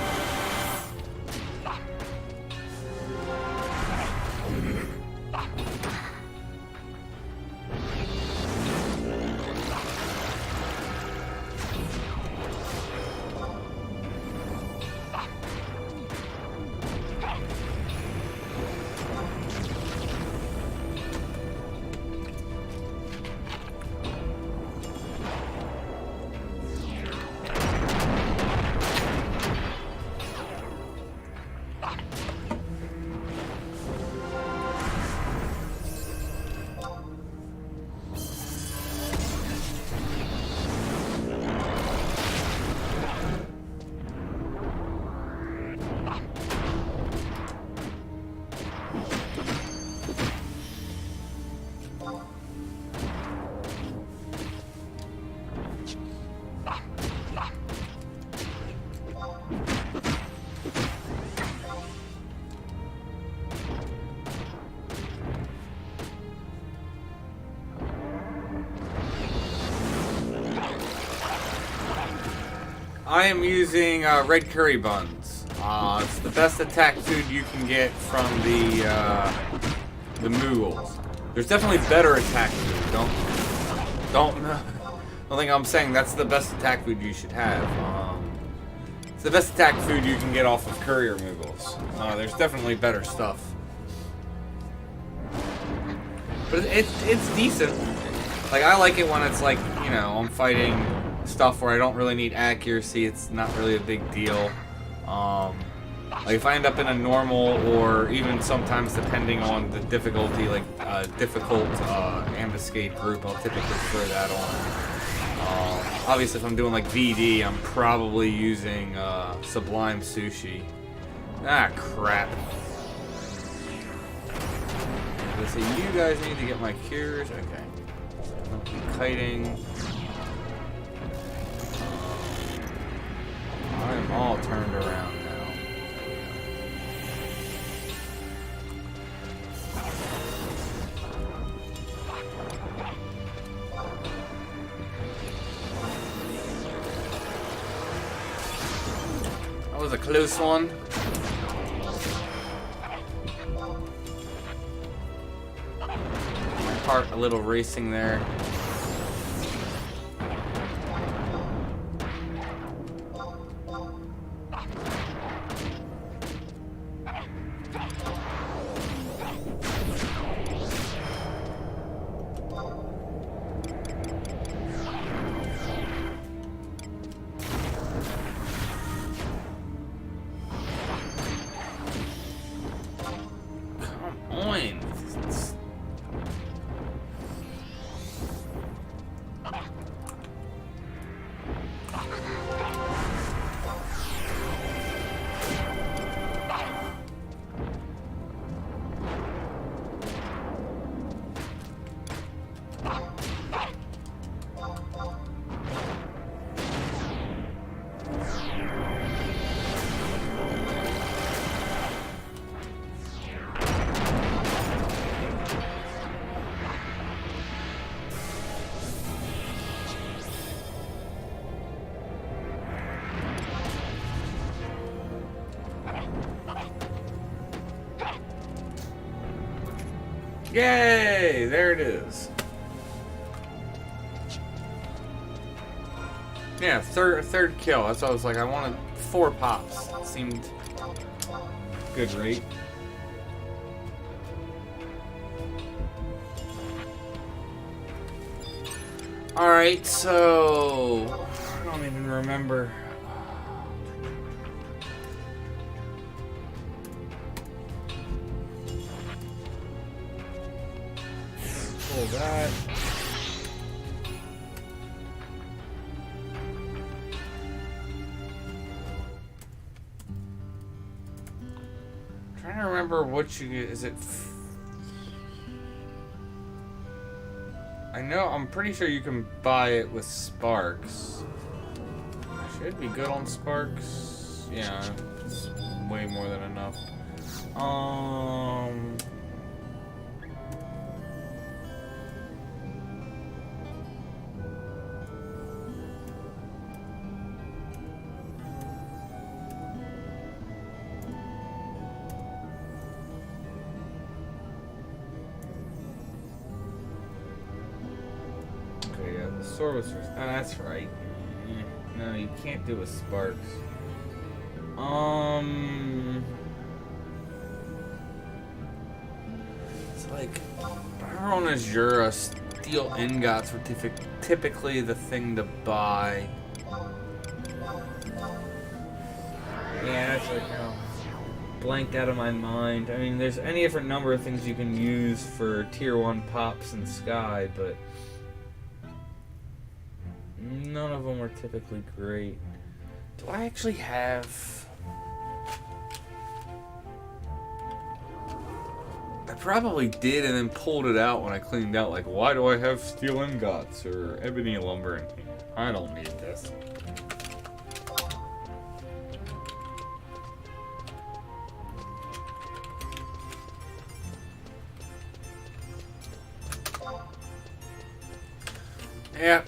I am using red curry buns. It's the best attack food you can get from the Mughals. There's definitely better attack food. Don't think I'm saying that's the best attack food you should have. It's the best attack food you can get off of courier Mughals. There's definitely better stuff. But it's decent. Like, I like it when it's like, you know, I'm fighting stuff where I don't really need accuracy. It's not really a big deal. Like, if I end up in a normal, or even sometimes depending on the difficulty, like difficult ambuscade group, I'll typically throw that on. Obviously, if I'm doing like VD, I'm probably using Sublime Sushi. Ah, crap. Let's see, you guys need to get my cures. Okay. I'll keep kiting. I'm all turned around now. That was a close one. My heart a little racing there. Yay! There it is. Yeah, third kill. That's what I was like. I wanted 4 pops. It seemed good rate. Alright, so I don't even remember. Pull that. I'm trying to remember what you get. Is it? I know. I'm pretty sure you can buy it with sparks. Should be good on sparks. Yeah, it's way more than enough. Sword was first. Oh, that's right. No, you can't do with sparks. It's like, remember on Asura, steel ingots were typically the thing to buy. Yeah, that's like how blanked out of my mind. I mean, there's any different number of things you can use for tier 1 pops in Sky, but none of them are typically great. Do I actually have? I probably did and then pulled it out when I cleaned out. Like, why do I have steel ingots or ebony lumber in here? I don't need this. Yeah.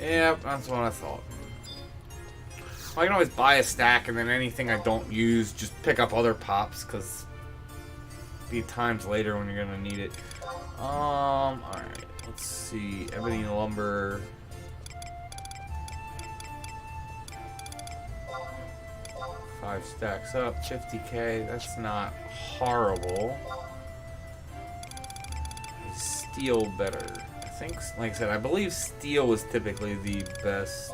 Yep, that's what I thought. I can always buy a stack and then anything I don't use, just pick up other pops, because be times later when you're gonna need it. Alright, let's see. Ebony lumber. Five stacks up, 50k, that's not horrible. Steel better. I think, like I said, I believe steel is typically the best.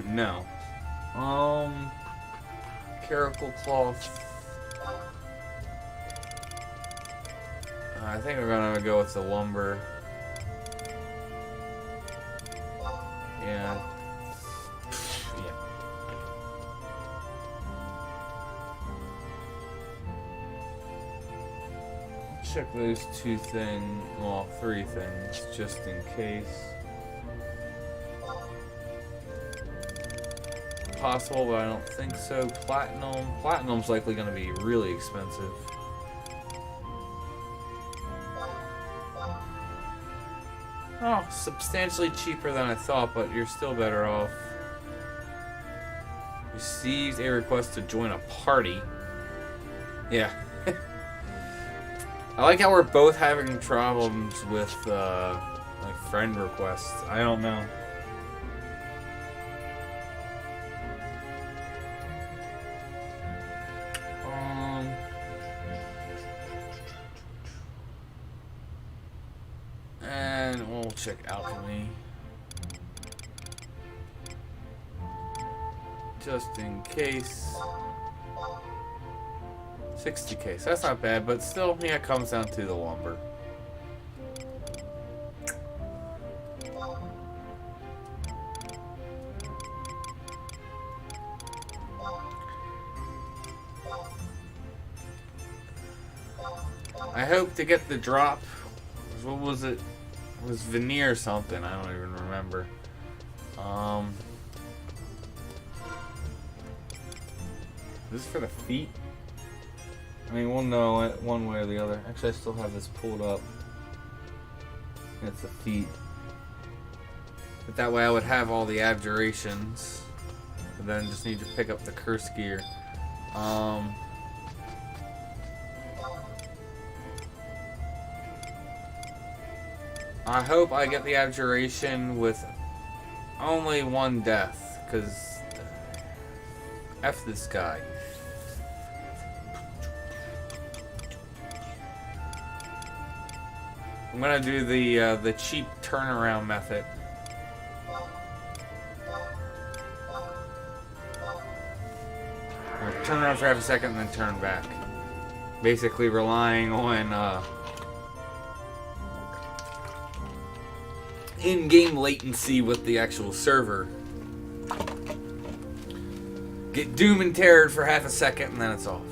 No. Caracal cloth. I think we're gonna go with the lumber. Yeah. Check those two things, well, three things, just in case. Possible, but I don't think so. Platinum. Platinum's likely going to be really expensive. Oh, substantially cheaper than I thought, but you're still better off. Received a request to join a party. Yeah. I like how we're both having problems with, like, friend requests. I don't know. And we'll check alchemy. Just in case. 60k, so that's not bad, but still, yeah, it comes down to the lumber. I hope to get the drop. What was it? It was veneer something, I don't even remember. This is for the feet? I mean, we'll know it one way or the other. Actually, I still have this pulled up. It's the feet. But that way I would have all the abjurations. And then just need to pick up the curse gear. I hope I get the abjuration with only one death, because F this guy. I'm gonna do the cheap turnaround method. Turn around for half a second and then turn back. Basically relying on in-game latency with the actual server. Get doom and terrored for half a second and then it's off.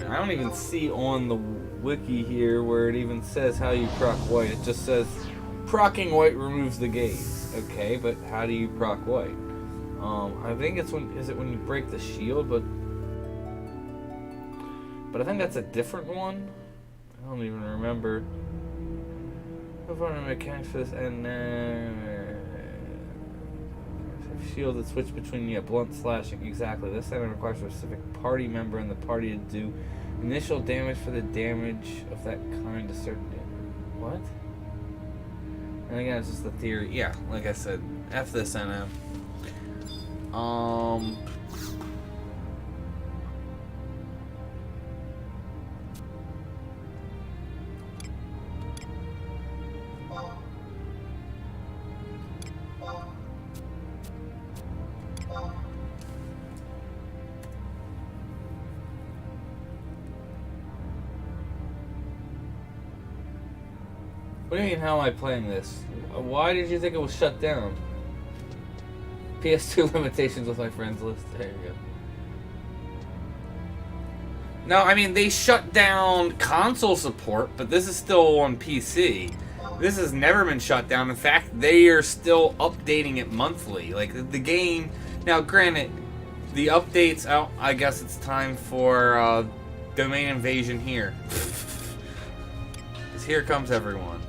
I don't even see on the wiki here where it even says how you proc white. It just says procking white removes the gaze. Okay, but how do you proc white? I think it's when you break the shield, but I think that's a different one. I don't even remember. I've run a mechanic for this, and shield that switch between blunt slashing. Exactly. This item requires a specific party member in the party to do initial damage for the damage of that kind to certain damage. What? And again, it's just the theory. Yeah, like I said, F this NM. What do you mean, how am I playing this? Why did you think it was shut down? PS2 limitations with my friends list. There you go. No, I mean, they shut down console support, but this is still on PC. This has never been shut down. In fact, they are still updating it monthly. Like, the game... Now, granted, the updates out... I guess it's time for domain invasion here. Because here comes everyone.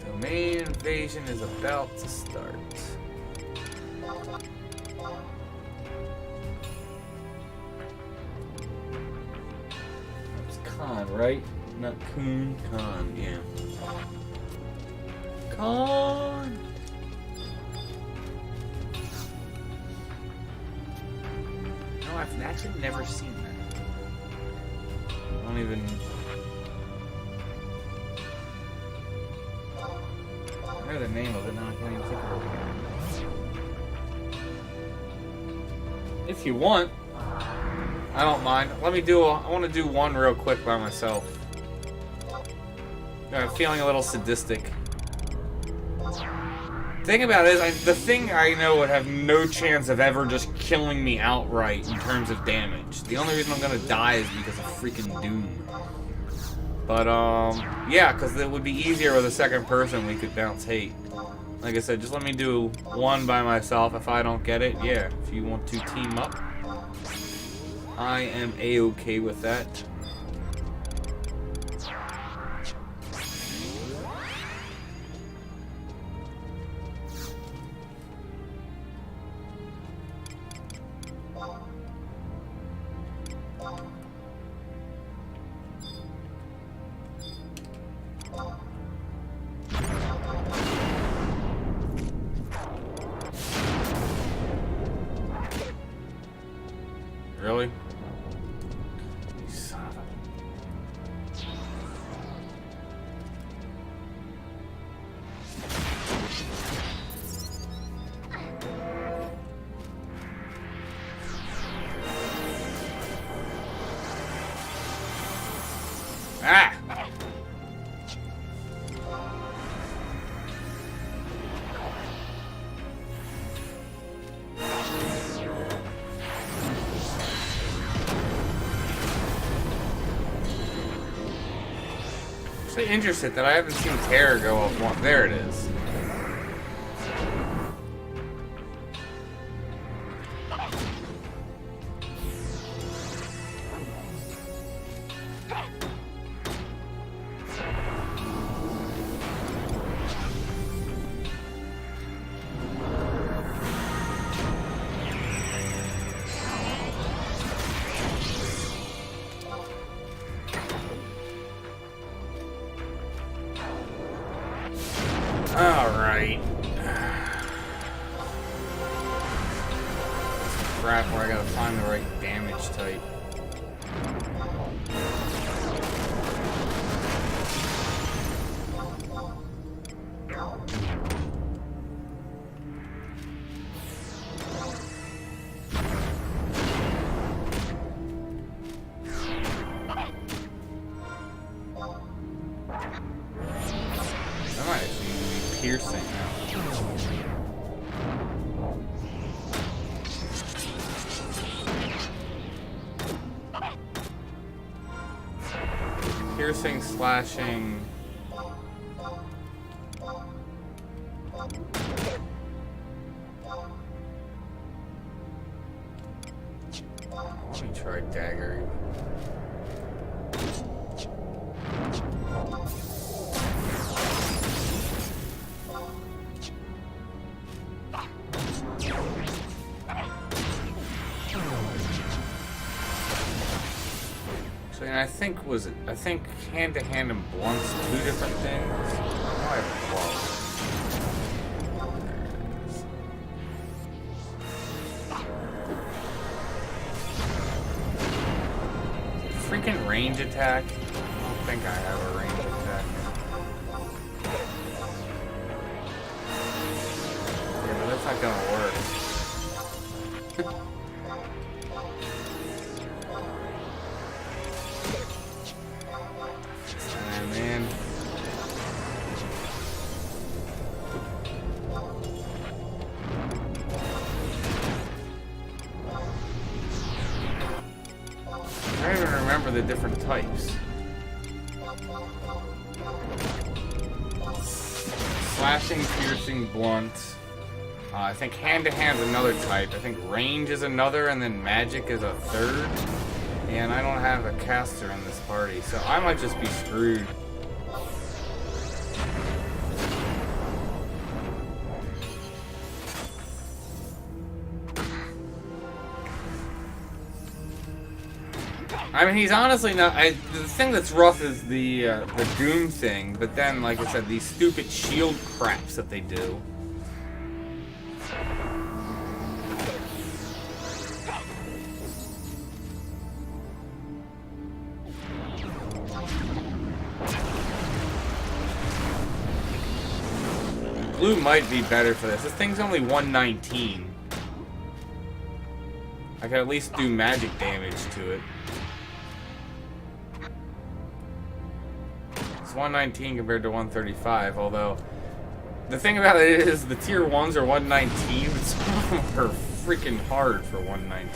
Domain invasion is about to start. It's Khan, right? Not Coon, Khan, yeah. Khan! No, I've actually never seen that. I don't even... I know the name of it, now I can't even think of it. If you want, I don't mind. Let me do I want to do one real quick by myself. I'm feeling a little sadistic. The thing about it is, the thing I know would have no chance of ever just killing me outright in terms of damage. The only reason I'm gonna die is because of freaking Doom. But, yeah, because it would be easier with a second person we could bounce hate. Like I said, just let me do one by myself. If I don't get it, yeah. If you want to team up, I am A-okay with that. Really? You son of a... Ah! I'm so interested that I haven't seen Terror go up one. There it is. Alright. Crap, where I gotta find the right damage type. That might actually be piercing now. Piercing, slashing. Let me try dagger. And I think hand to hand and blunts two different things. Oh, I have claws. Freaking range attack. I don't think I have a range attack. Yeah, but that's not gonna work. Man. I don't even remember the different types. Slashing, piercing, blunt. I think hand-to-hand is another type. I think range is another, and then magic is a third. And I don't have a caster in this party, so I might just be screwed. I mean, he's honestly not. The thing that's rough is the Doom thing, but then, like I said, these stupid shield craps that they do. Blue might be better for this. This thing's only 119. I can at least do magic damage to it. It's 119 compared to 135, although the thing about it is the tier 1s are 119, but some of them are freaking hard for 119.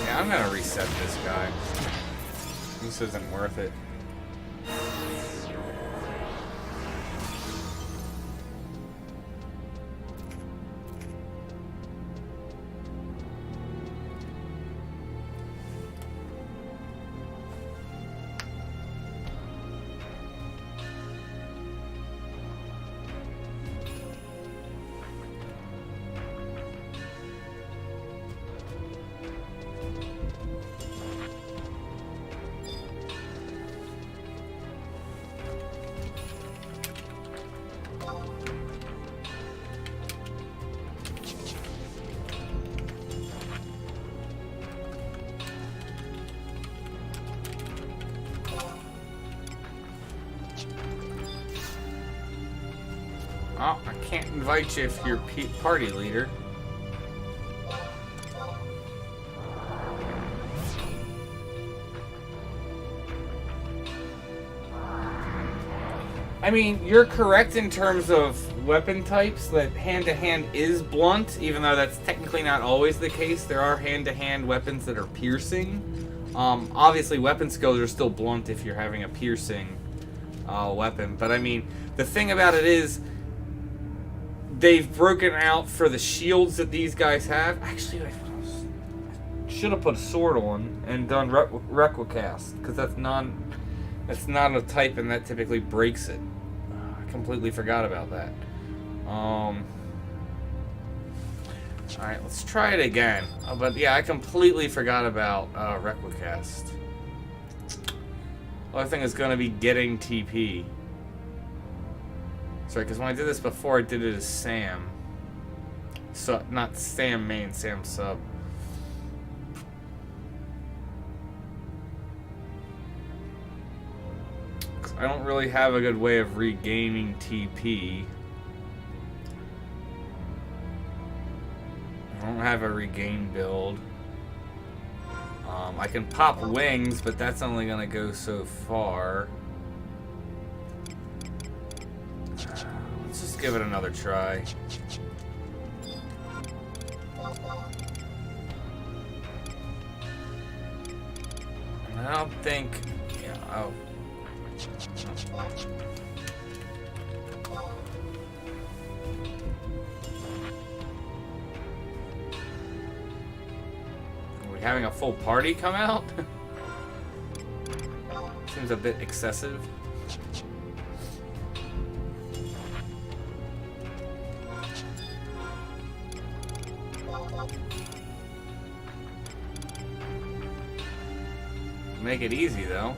Yeah, I'm gonna reset this guy. This isn't worth it. Oh, I can't invite you if you're party leader. I mean, you're correct in terms of weapon types, that hand-to-hand is blunt, even though that's technically not always the case. There are hand-to-hand weapons that are piercing. Obviously, weapon skills are still blunt if you're having a piercing weapon. But, I mean, the thing about it is, they've broken out for the shields that these guys have. Actually, I should have put a sword on and done Requicast, because that's not a type, and that typically breaks it. I completely forgot about that. Alright, let's try it again. But yeah, I completely forgot about Requicast. The other thing is going to be getting TP. Sorry, because when I did this before, I did it as Sam. So, not Sam main, Sam sub. I don't really have a good way of regaining TP. I don't have a regain build. I can pop wings, but that's only going to go so far. Let's just give it another try. I don't think... Yeah, oh. Are we having a full party come out? Seems a bit excessive. Make it easy though.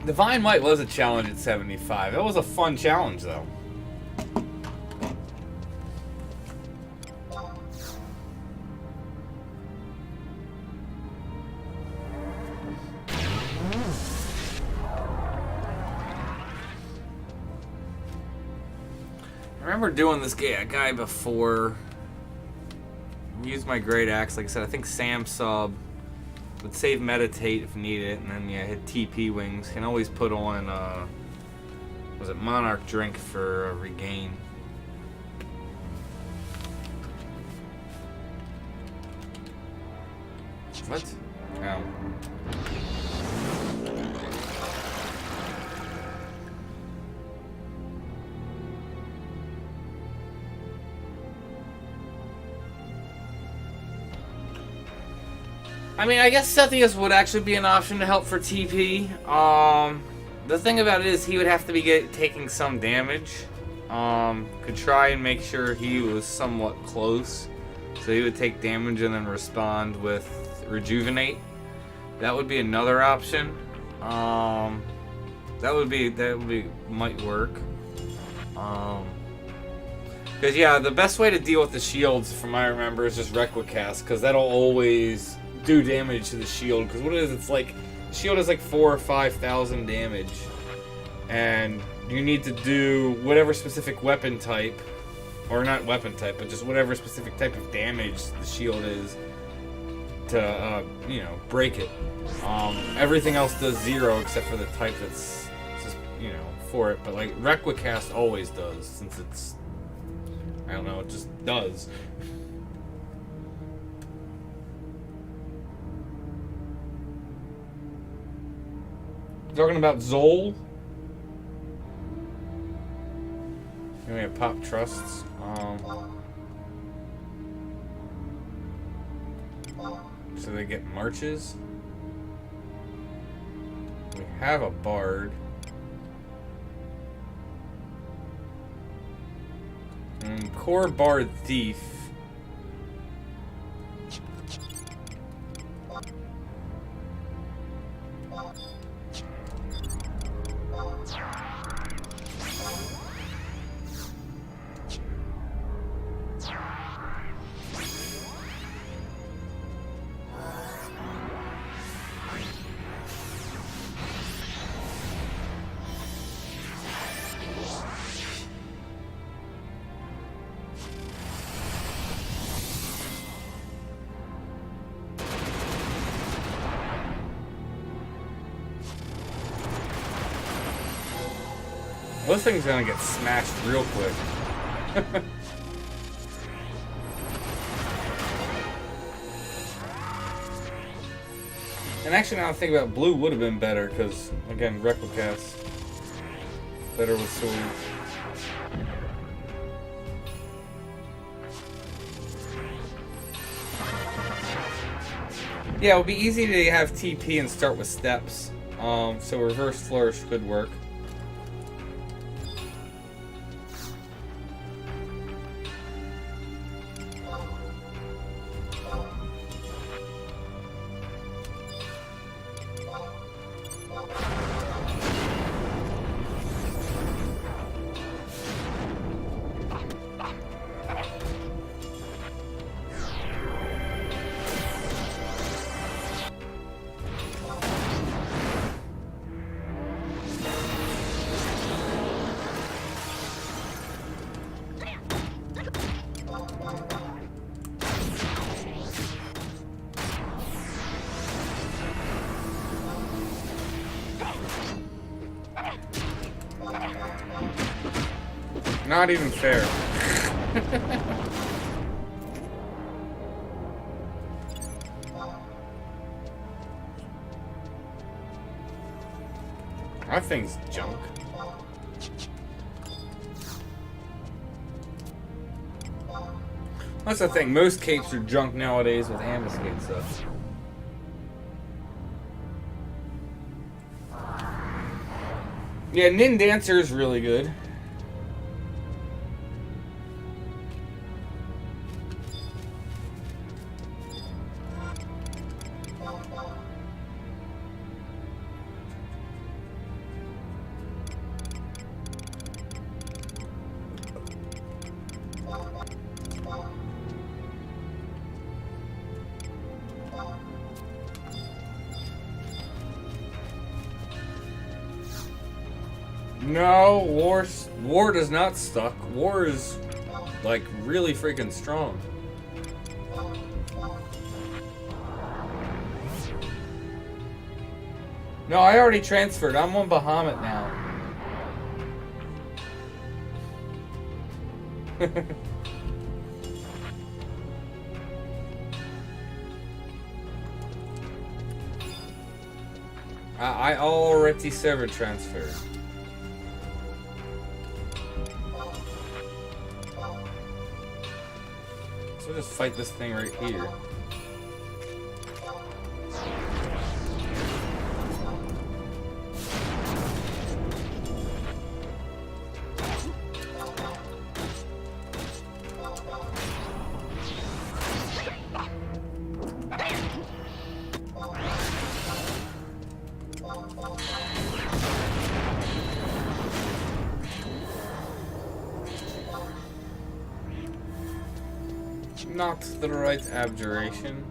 Divine Might was a challenge at 75. It was a fun challenge, though. remember doing this guy before. Used my great axe, like I said. I think Sam sub would save meditate if needed, and then yeah, hit TP wings. Can always put on was it Monarch drink for regain. What? Oh. I mean, I guess Sethius would actually be an option to help for TP. The thing about it is he would have to be taking some damage. Could try and make sure he was somewhat close. So he would take damage and then respond with Rejuvenate. That would be another option. That would be might work. Because yeah, the best way to deal with the shields, from what I remember, is just Requicast, because that'll always do damage to the shield. Because what it is, it's like shield is like 4,000 or 5,000 damage, and you need to do whatever specific weapon type, or not weapon type, but just whatever specific type of damage the shield is to you know, break it. Everything else does 0 except for the type that's just, you know, for it. But like Requicast always does, since it's, I don't know, it just does. Talking about Zol. We have pop trusts. So they get marches. We have a bard. Core bard thief. This thing's gonna get smashed real quick. And actually, now I think about it, blue would have been better, because again, Requicast better with swords. Yeah, it would be easy to have TP and start with steps. So reverse flourish could work. Not even fair. That thing's junk. That's the thing. Most capes are junk nowadays with ambuscade stuff. Yeah, Nin Dancer is really good. No, war does not suck. War is like really freaking strong. No, I already transferred. I'm on Bahamut now. I already server transferred. So just fight this thing right here. Not the right abjuration.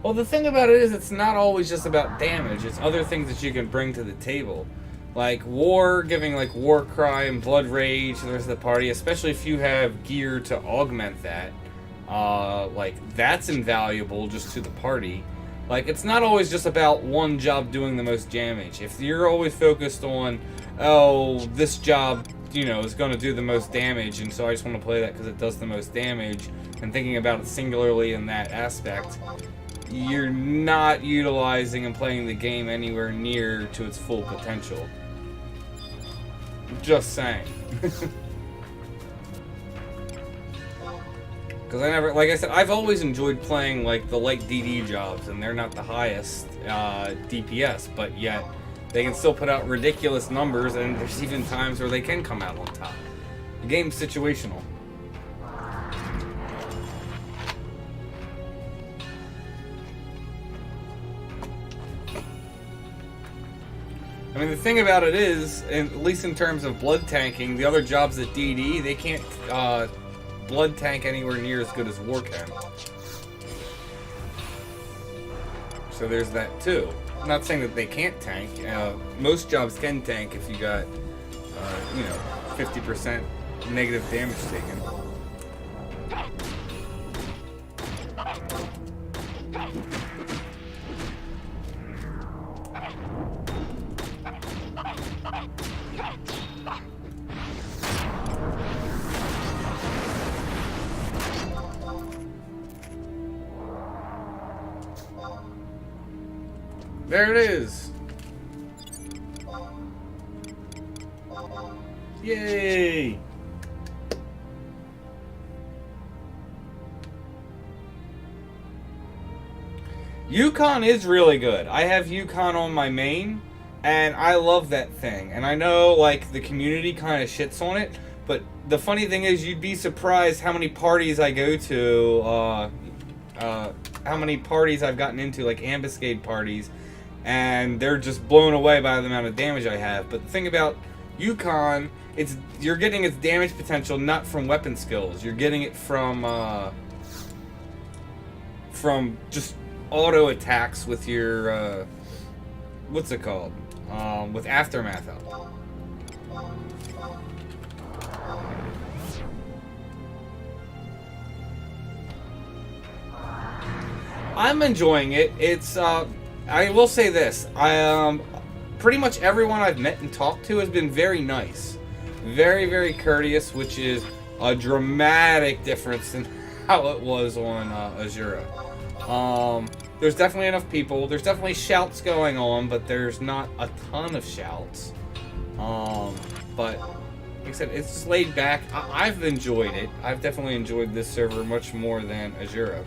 Well, the thing about it is it's not always just about damage. It's other things that you can bring to the table. Like war, giving like war cry and blood rage to the rest of the party, especially if you have gear to augment that. Like that's invaluable just to the party. Like it's not always just about one job doing the most damage. If you're always focused on, oh, this job, you know, is going to do the most damage, and so I just want to play that because it does the most damage, and thinking about it singularly in that aspect, you're not utilizing and playing the game anywhere near to its full potential. Just saying. Because I never, like I said, I've always enjoyed playing like the light DD jobs, and they're not the highest DPS, but yet they can still put out ridiculous numbers, and there's even times where they can come out on top. The game's situational. I mean, the thing about it is, at least in terms of blood tanking, the other jobs at DD, they can't blood tank anywhere near as good as War can. So there's that too. I'm not saying that they can't tank. Most jobs can tank if you got, you know, 50% negative damage taken. There it is! Yay! Yukon is really good. I have Yukon on my main, and I love that thing. And I know, like, the community kind of shits on it, but the funny thing is, you'd be surprised how many parties I go to, how many parties I've gotten into, like ambuscade parties, and they're just blown away by the amount of damage I have. But the thing about Yukon, you're getting its damage potential not from weapon skills. You're getting it from just auto attacks with your what's it called? With aftermath up. I'm enjoying it. It's I will say this. Pretty much everyone I've met and talked to has been very nice. Very, very courteous, which is a dramatic difference in how it was on Asura. There's definitely enough people. There's definitely shouts going on, but there's not a ton of shouts. But like I said, it's just laid back. I've enjoyed it. I've definitely enjoyed this server much more than Asura.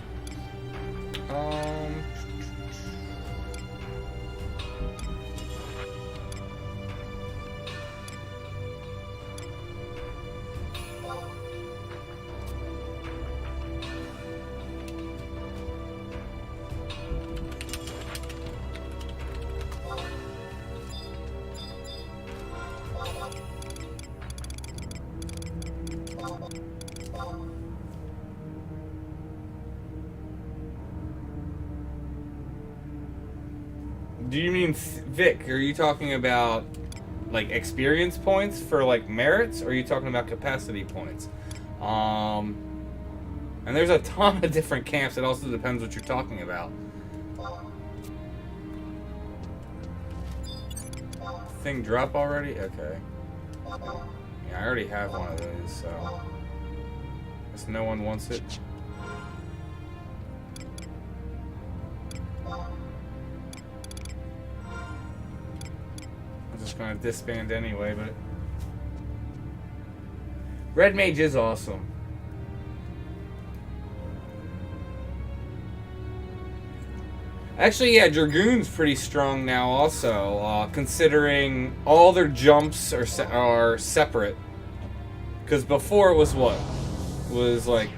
Do you mean Vic? Are you talking about like experience points for like merits, or are you talking about capacity points? And there's a ton of different camps. It also depends what you're talking about. Thing drop already? Okay. Yeah, I already have one of those, so guess no one wants it. I'm just gonna disband anyway, but Red Mage is awesome. Actually, yeah, Dragoon's pretty strong now also, considering all their jumps are separate. Because before it was what? It was like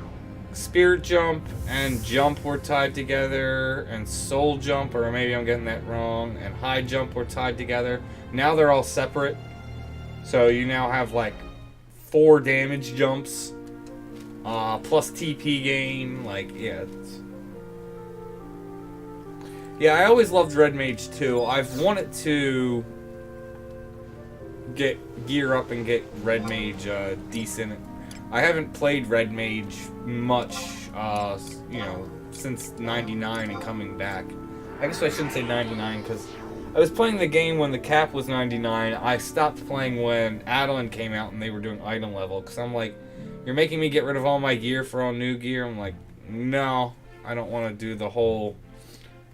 Spirit Jump and Jump were tied together, and Soul Jump, or maybe I'm getting that wrong, and High Jump were tied together. Now they're all separate. So you now have like 4 damage jumps, plus TP gain, like, yeah. Yeah, I always loved Red Mage too. I've wanted to gear up and get Red Mage decent. I haven't played Red Mage much, you know, since 99 and coming back. I guess I shouldn't say 99 because I was playing the game when the cap was 99. I stopped playing when Adeline came out and they were doing item level because I'm like, you're making me get rid of all my gear for all new gear. I'm like, no, I don't want to do the whole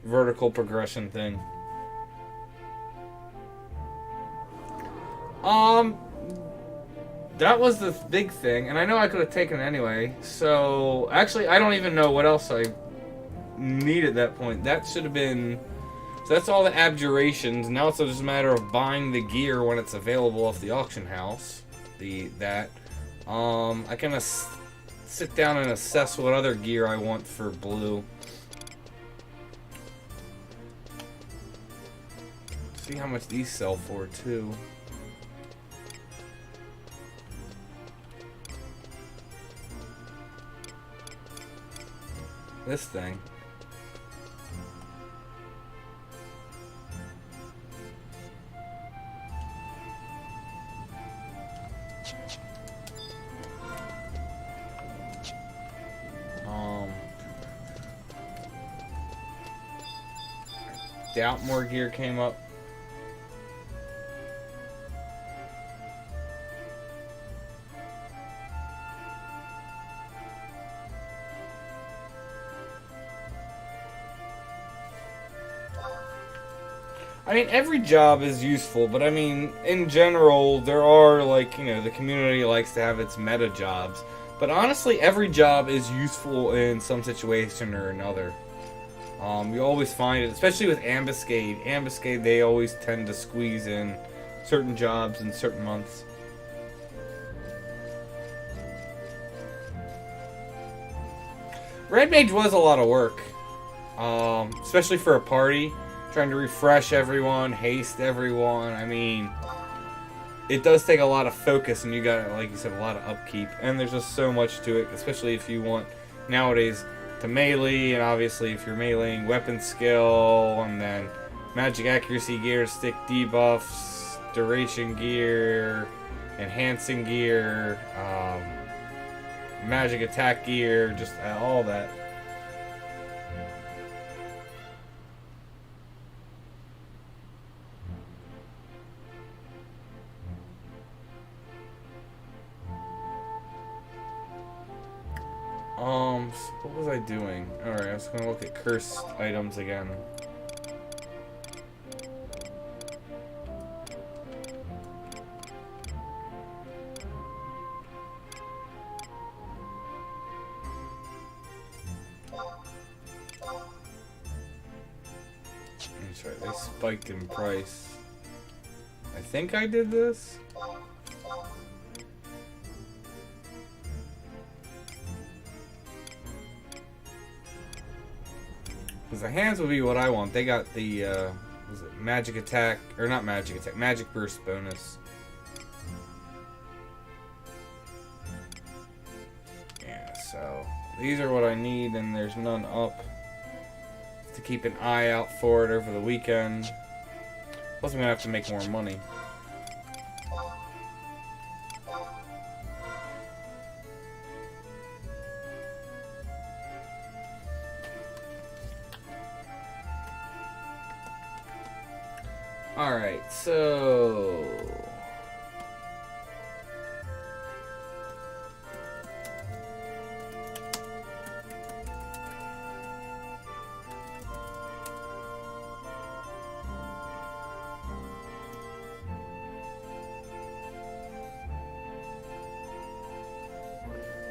vertical progression thing. That was the big thing, and I know I could have taken it anyway. So actually, I don't even know what else I needed at that point. That should have been. So that's all the abjurations. Now it's just a matter of buying the gear when it's available off the auction house. I can sit down and assess what other gear I want for blue. See how much these sell for too. This thing. Doubt more gear came up. I mean, every job is useful, but I mean, in general, there are, like, you know, the community likes to have its meta jobs. But honestly, every job is useful in some situation or another. You always find it, especially with Ambuscade. Ambuscade, they always tend to squeeze in certain jobs in certain months. Red Mage was a lot of work, especially for a party. Trying to refresh everyone, haste everyone. I mean, it does take a lot of focus, and you got, like you said, a lot of upkeep. And there's just so much to it, especially if you want nowadays to melee, and obviously if you're meleeing weapon skill, and then magic accuracy gear, stick debuffs, duration gear, enhancing gear, magic attack gear, just all that. What was I doing? Alright, I was gonna look at cursed items again. That's right, they spiked in price. I think I did this? Because the hands would be what I want. They got the, was it magic attack, or not magic attack, magic burst bonus. Yeah, so these are what I need, and there's none up. to keep an eye out for it over the weekend. Plus, I'm gonna have to make more money. Alright, so...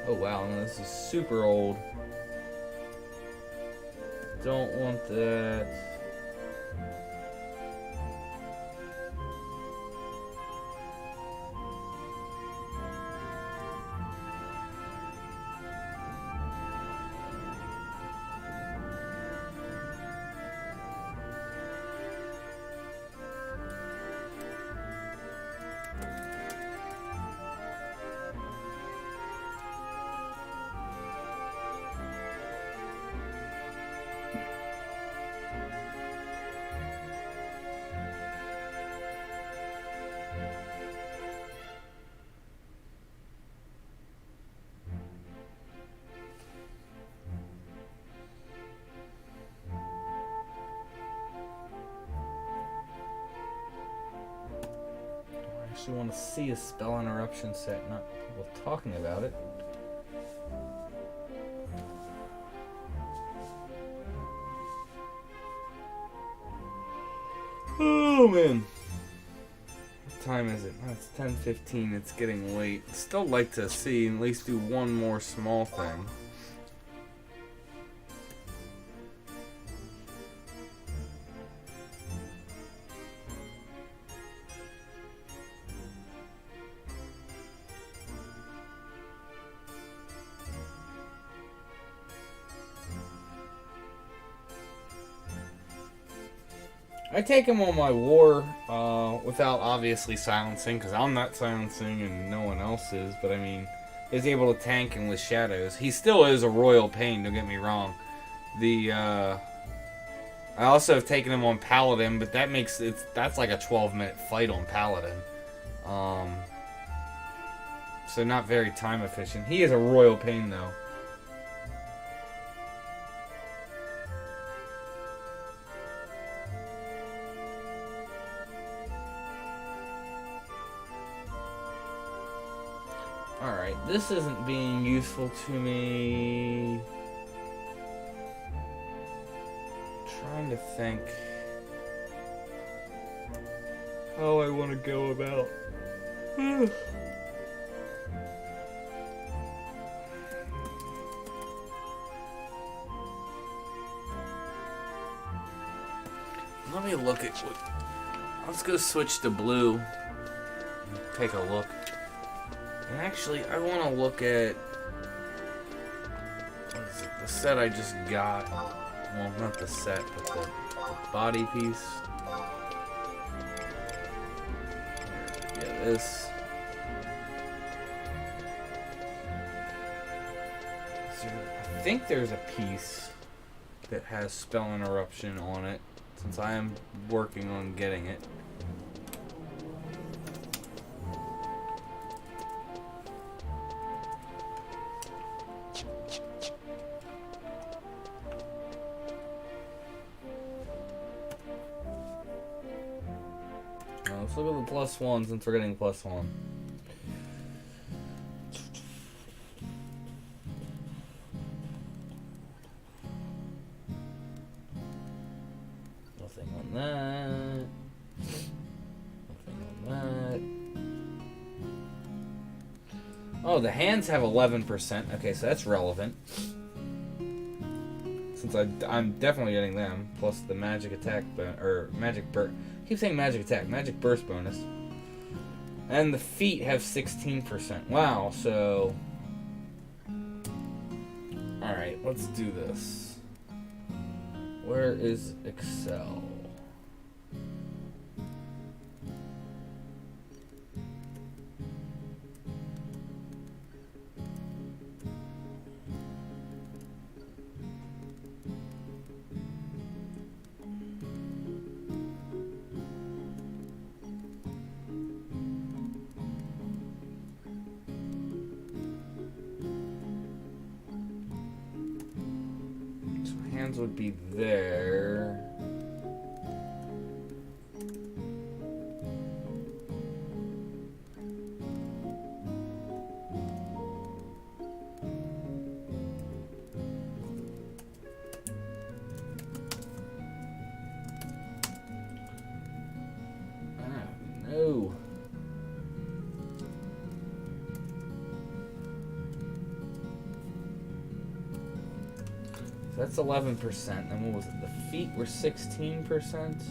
Oh wow, no, this is super old. Don't want that. I actually want to see a spell interruption set, not people talking about it. Oh man. What time is it? Oh, it's 10:15. It's getting late. Still like to see at least do one more small thing. I take him on my war without obviously silencing, because I'm not silencing and no one else is, but I mean, is able to tank him with shadows. He still is a royal pain, don't get me wrong. I also have taken him on Paladin, but that's like a 12-minute fight on Paladin. So not very time efficient. He is a royal pain though. Alright, this isn't being useful to me. Trying to think how I want to go about. Let me look at what. Let's go switch to blue and take a look. And actually, I want to look at what is it, the set I just got. Well, not the set, but the body piece. Yeah, this. I think there's a piece that has spell interruption on it, since I am working on getting it. Let's look at the +1 since we're getting +1. Nothing on that. Nothing on that. Oh, the hands have 11%. Okay, so that's relevant. Since I'm definitely getting them, plus the magic attack, or magic burst. I keep saying magic attack, magic burst bonus. And the feet have 16%. Wow, so... Alright, let's do this. Where is Excel? turns would be there. No. That's 11%. And what was it? The feet were 16%.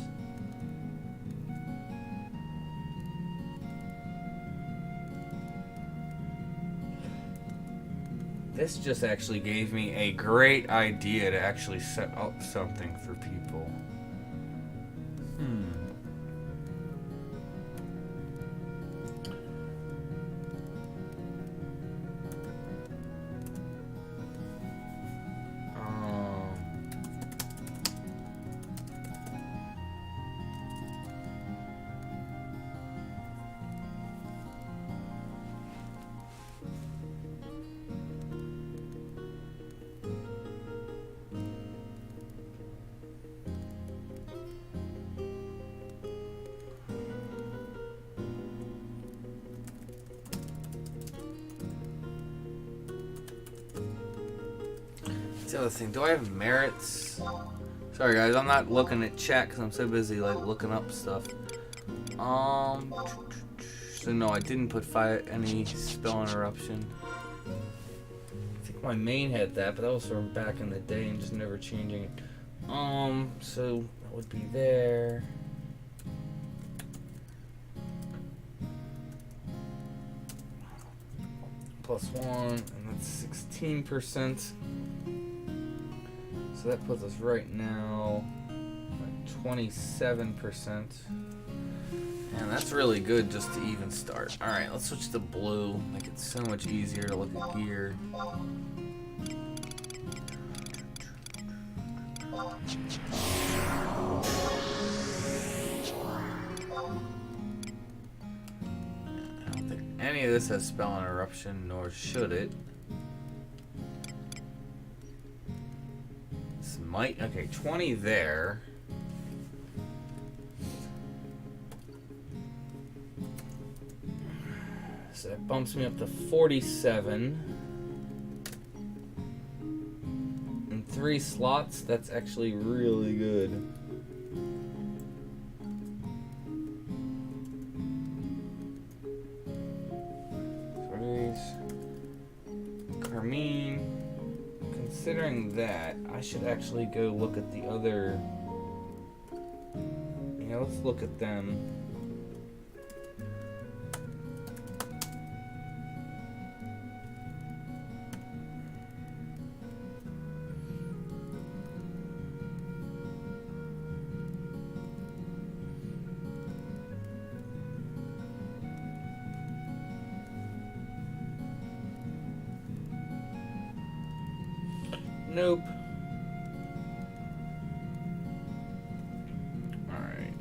This just actually gave me a great idea to actually set up something for people. The other thing, do I have merits? Sorry guys, I'm not looking at chat because I'm so busy like looking up stuff. So no, I didn't put any spell interruption. I think my main had that, but that was from back in the day and just never changing it. So that would be there. +1, and that's 16%. So that puts us right now at 27%. And that's really good just to even start. Alright, let's switch to blue. Make it so much easier to look at gear. I don't think any of this has spell interruption, nor should it. Okay, 20 there. So that bumps me up to 47. And 3 slots, that's actually really good. Carmine. Considering that, I should actually go look at the other. Yeah, let's look at them. Nope. Alright.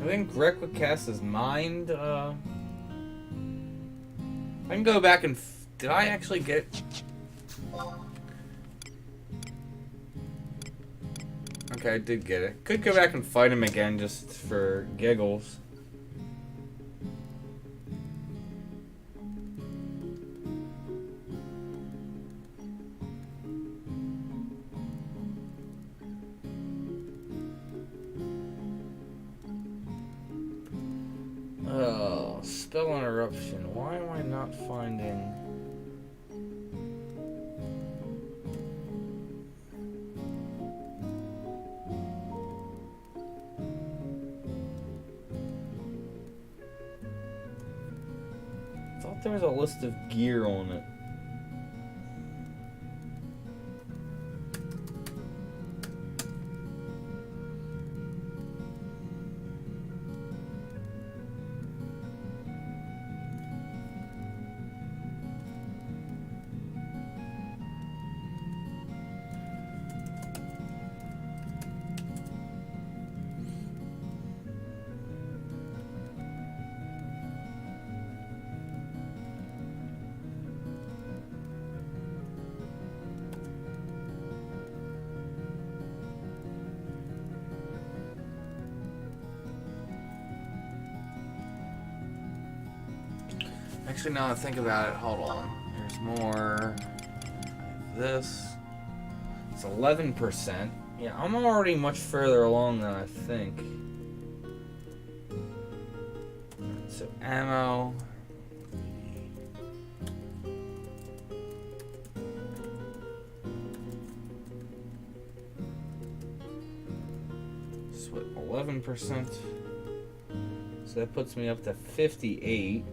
think Requicast is mined. I can go back and... Did I actually get... Okay, I did get it. Could go back and fight him again just for giggles. Oh, spell interruption. Why am I not finding... There was a list of gear on it. Actually, now that I think about it, hold on. There's more. This. It's 11%. Yeah, I'm already much further along than I think. So, ammo. Swip 11%. So that puts me up to 58.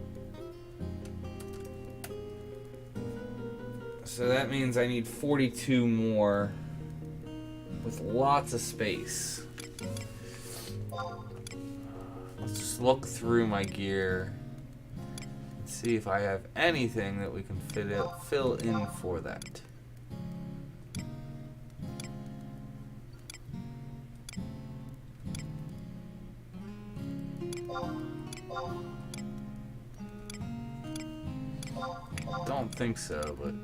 So that means I need 42 more with lots of space. Let's just look through my gear and see if I have anything that we can fill in for that. Don't think so, but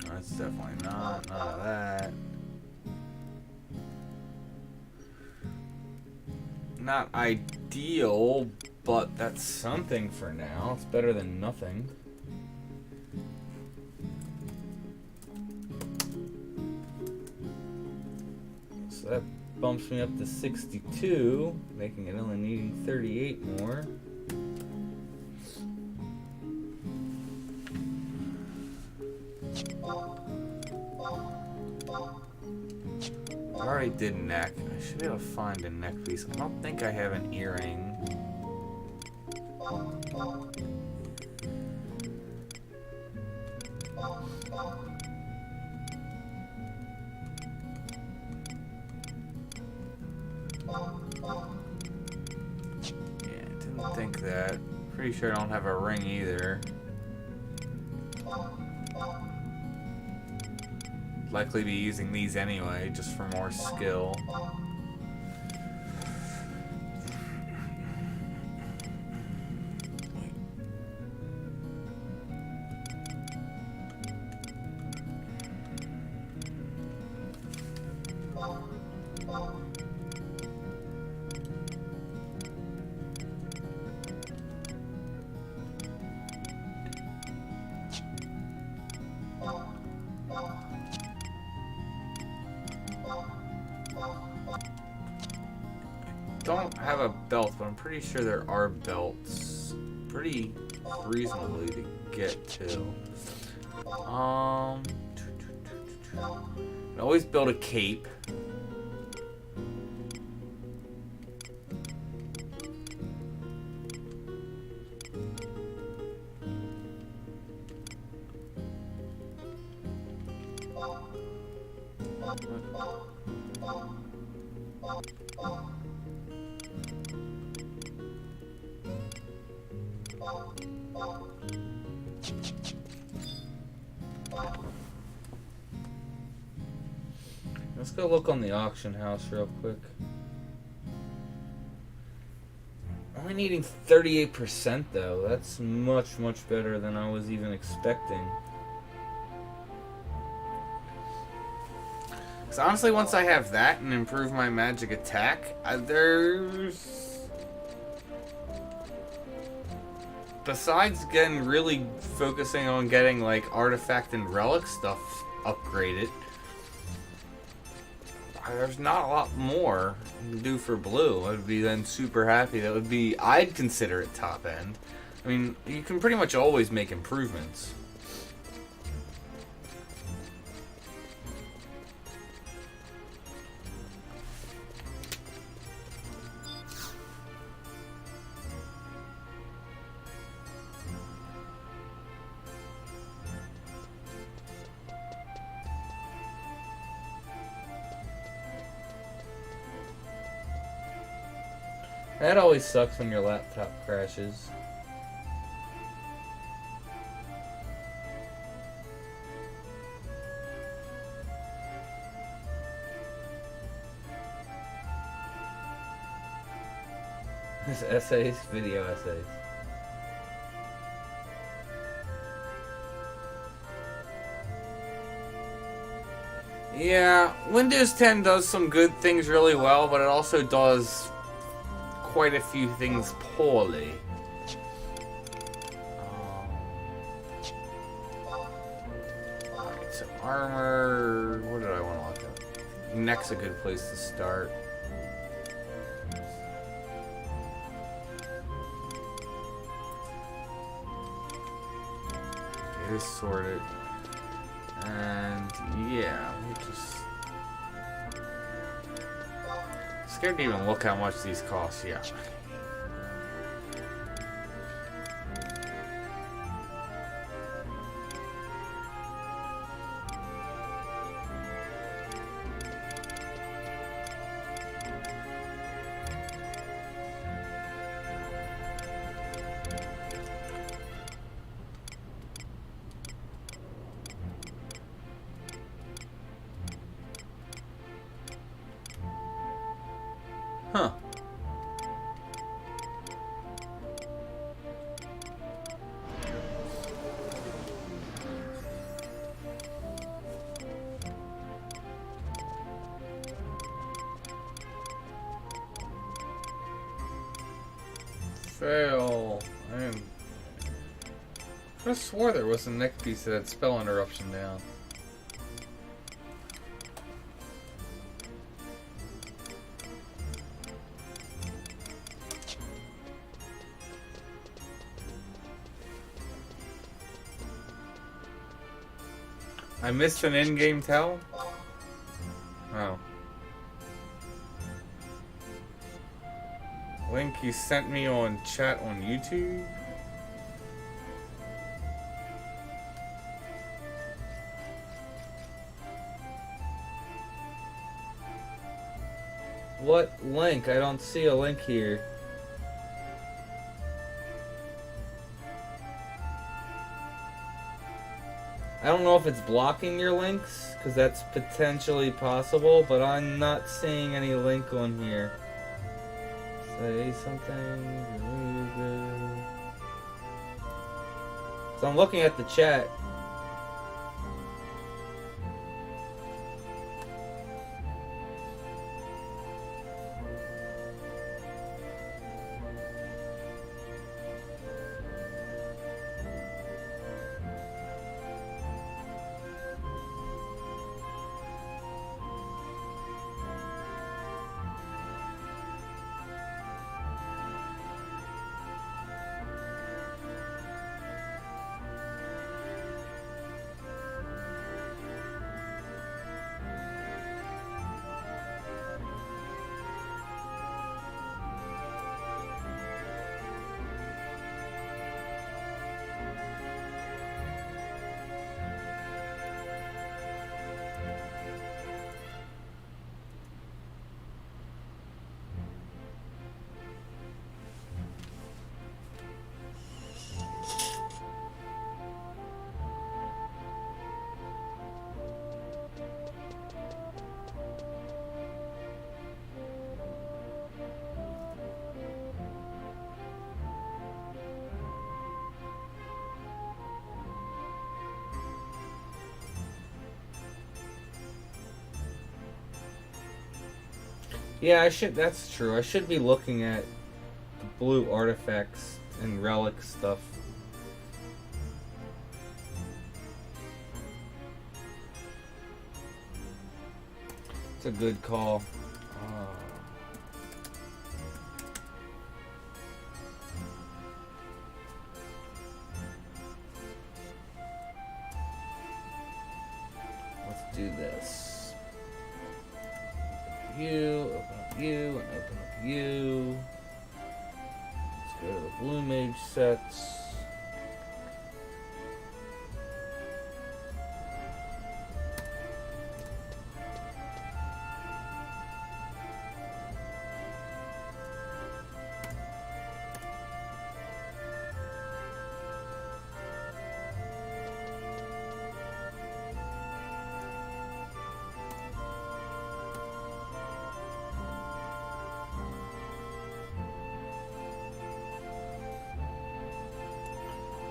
that's definitely not none of that. Not ideal, but that's something for now. It's better than nothing. So that bumps me up to 62, making it only needing 38 more. I already did neck. I should be able to find a neck piece. I don't think I have an earring. Yeah, didn't think that. Pretty sure I don't have a ring either. Likely be using these anyway, just for more skill. Don't have a belt, but I'm pretty sure there are belts pretty reasonably to get to. I always build a cape. go look on the auction house real quick. Only needing 38% though. That's much, much better than I was even expecting. Because honestly, once I have that and improve my magic attack, there's... Besides really focusing on getting like artifact and relic stuff upgraded, there's not a lot more you can do for blue. I would be then super happy. That would be, I'd consider it top end. I mean, you can pretty much always make improvements. That always sucks when your laptop crashes. This essays, video essays. Yeah, Windows 10 does some good things really well, but it also does quite a few things poorly. Alright, so armor... What did I want to look at? Neck's a good place to start. It is sorted. And yeah, we'll just... Scared to even look how much these cost, yeah. Huh. Fail. I could have swore there was a neck piece that had spell interruption down. I missed an in-game tell? Oh. Link you sent me on chat on YouTube? What link? I don't see a link here. I don't know if it's blocking your links, because that's potentially possible, but I'm not seeing any link on here. Say something. So I'm looking at the chat. Yeah, I should. That's true. I should be looking at the blue artifacts and relic stuff. It's a good call. Let's do this. You, open up you, and open up you. Let's go to the blue mage sets.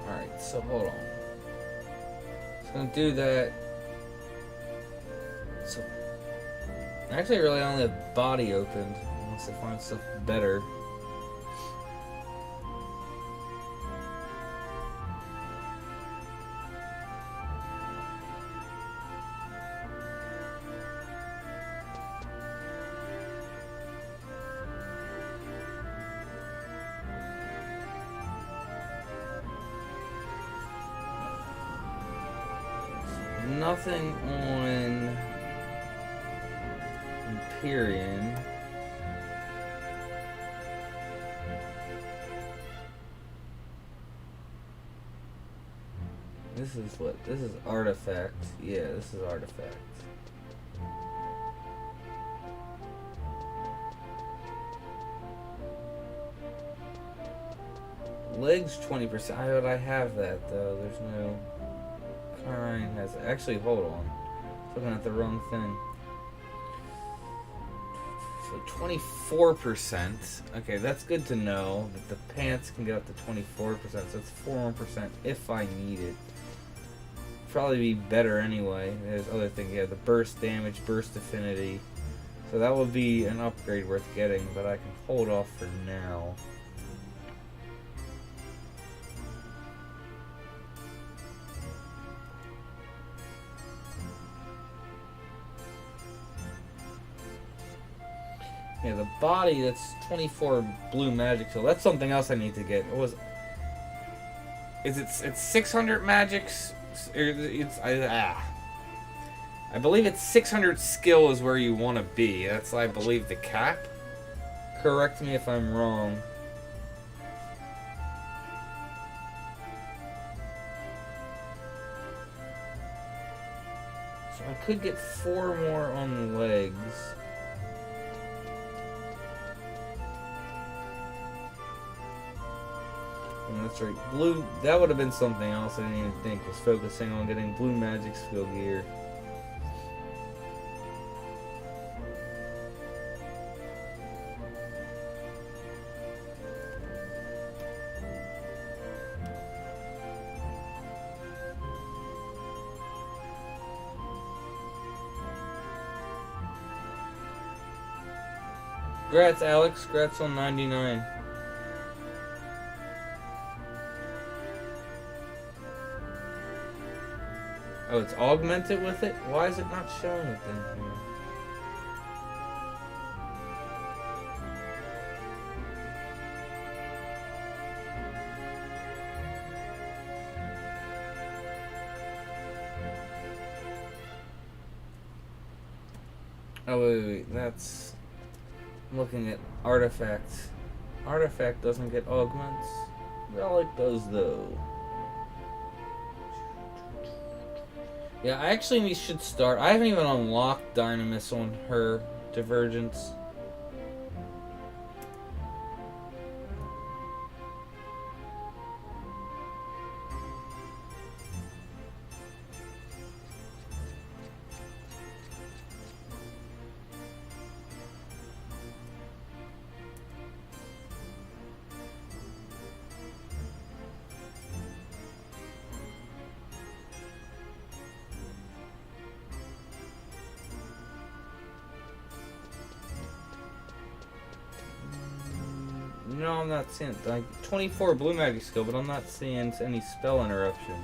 Alright, so hold on. Just gonna do that. So, actually, really only have body opened, unless I find stuff better. Nothing on Empyrean. This is what? This is artifact. Yeah, this is artifact. Legs 20%. How would I have that though? There's no. Ryan has actually. Hold on, looking at the wrong thing. So 24%. Okay, that's good to know that the pants can get up to 24%. So it's 41% if I need it. Probably be better anyway. There's other things. Yeah, the burst damage, burst affinity. So that would be an upgrade worth getting, but I can hold off for now. Yeah, the body, that's 24 blue magic, so that's something else I need to get. What was it's 600 magics? I believe it's 600 skill is where you want to be. That's, I believe, the cap. Correct me if I'm wrong. So I could get 4 more on legs. That's right. Blue, that would have been something else I didn't even think, was focusing on getting blue magic skill gear. Congrats, Alex. Congrats on 99. Oh, it's augmented with it? Why is it not showing it then here? Oh, wait. That's... I'm looking at artifact. Artifact doesn't get augments. Relic does, though. Yeah, I actually should start. I haven't even unlocked Dynamis on her Divergence. No, I'm not seeing like 24 blue magic skill, but I'm not seeing any spell interruption.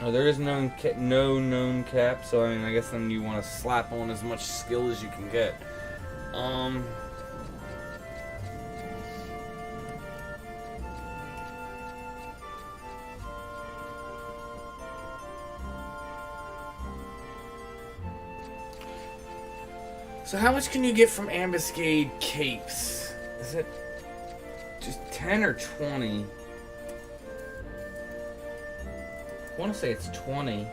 Oh, there is no known cap, so I mean, I guess then you want to slap on as much skill as you can get. So how much can you get from ambuscade capes? Is it just 10 or 20? I want to say it's 20. I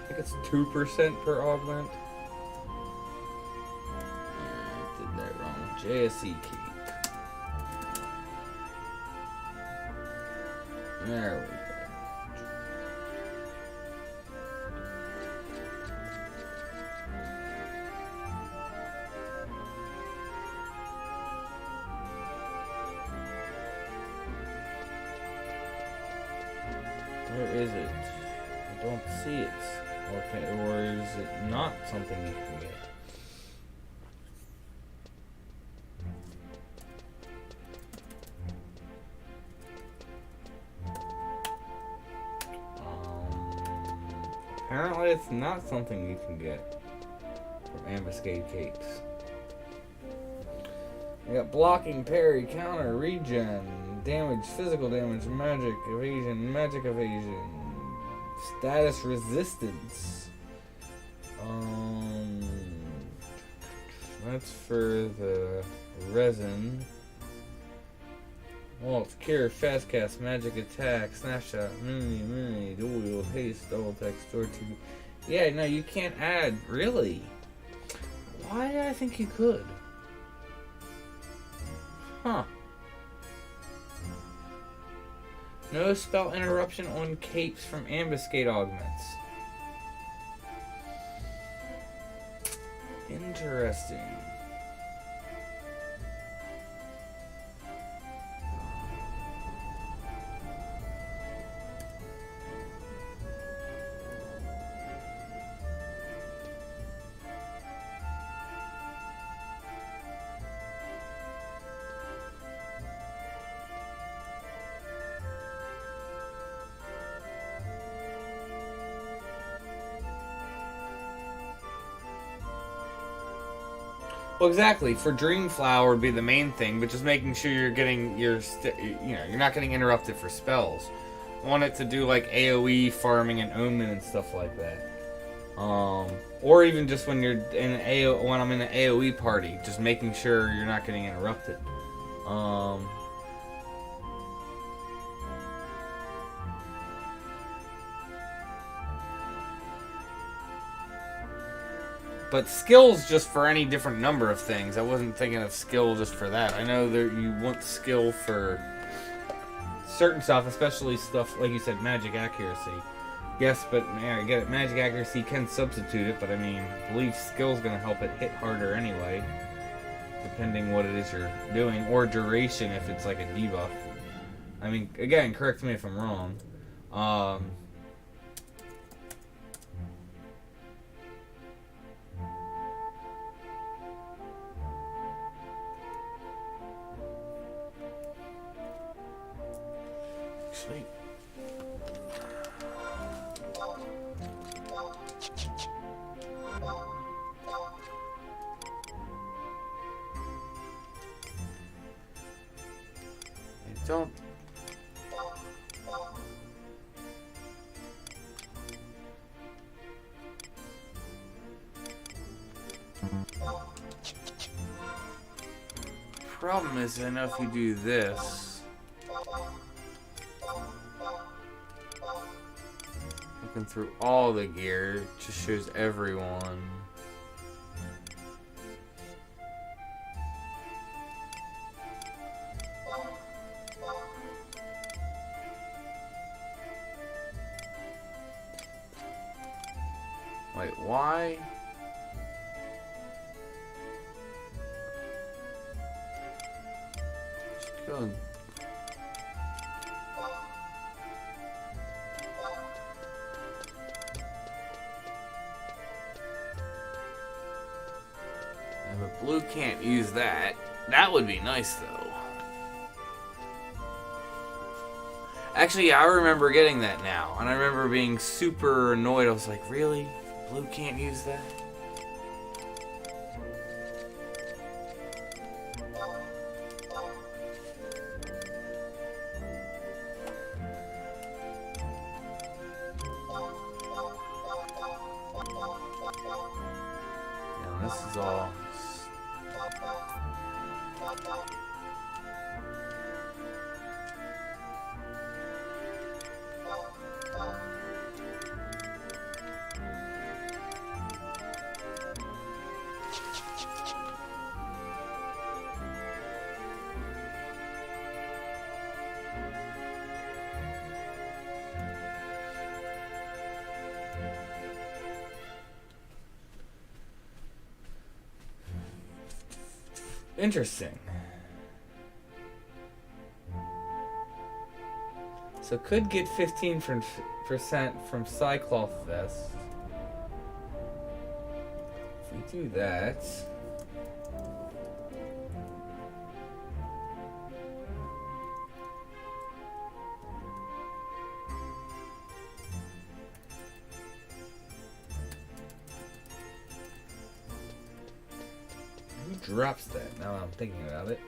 think it's 2% per augment. I did that wrong. JSE keep. There we go. Where is it? I don't see it. Or is it not something you can get? Apparently it's not something you can get from ambuscade capes. You got blocking, parry, counter, regen, damage, physical damage, magic evasion, status resistance. That's for the resin. Waltz, cure, fast cast, magic attack, snapshot, mini, dual wield, haste, double attack, store 2. Yeah, no, you can't add. Really? Why did I think you could? Huh. No spell interruption on capes from ambuscade augments. Interesting. Well, exactly. For Dreamflower would be the main thing, but just making sure you're getting you're not getting interrupted for spells. I want it to do like AOE farming and Omen and stuff like that. Or even just when you're in an when I'm in an AOE party, just making sure you're not getting interrupted. But skills just for any different number of things. I wasn't thinking of skill just for that. I know that you want skill for certain stuff, especially stuff, like you said, magic accuracy. Yes, but yeah, I get it. Magic accuracy can substitute it, but I mean, I believe skill's going to help it hit harder anyway, depending what it is you're doing, or duration if it's like a debuff. I mean, again, correct me if I'm wrong. Sweet. I don't. Problem is, I know if you do this, looking through all the gear, it just shows everyone. Wait, why? Good. Yeah, but blue can't use that. That would be nice, though. Actually, yeah, I remember getting that now. And I remember being super annoyed. I was like, really? Blue can't use that? Yeah, this is all... Interesting. So could get 15% from Cycloth Vest. If we do that... Who drops that, now that I'm thinking about it?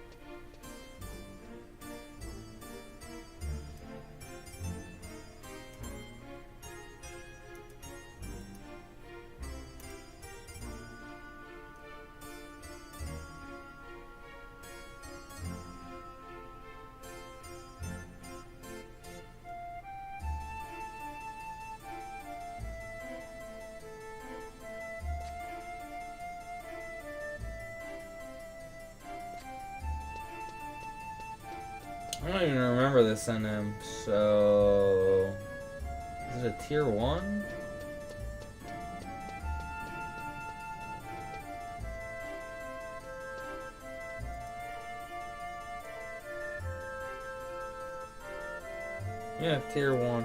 I don't even remember this NM, so... Is it a tier 1? Yeah, tier 1.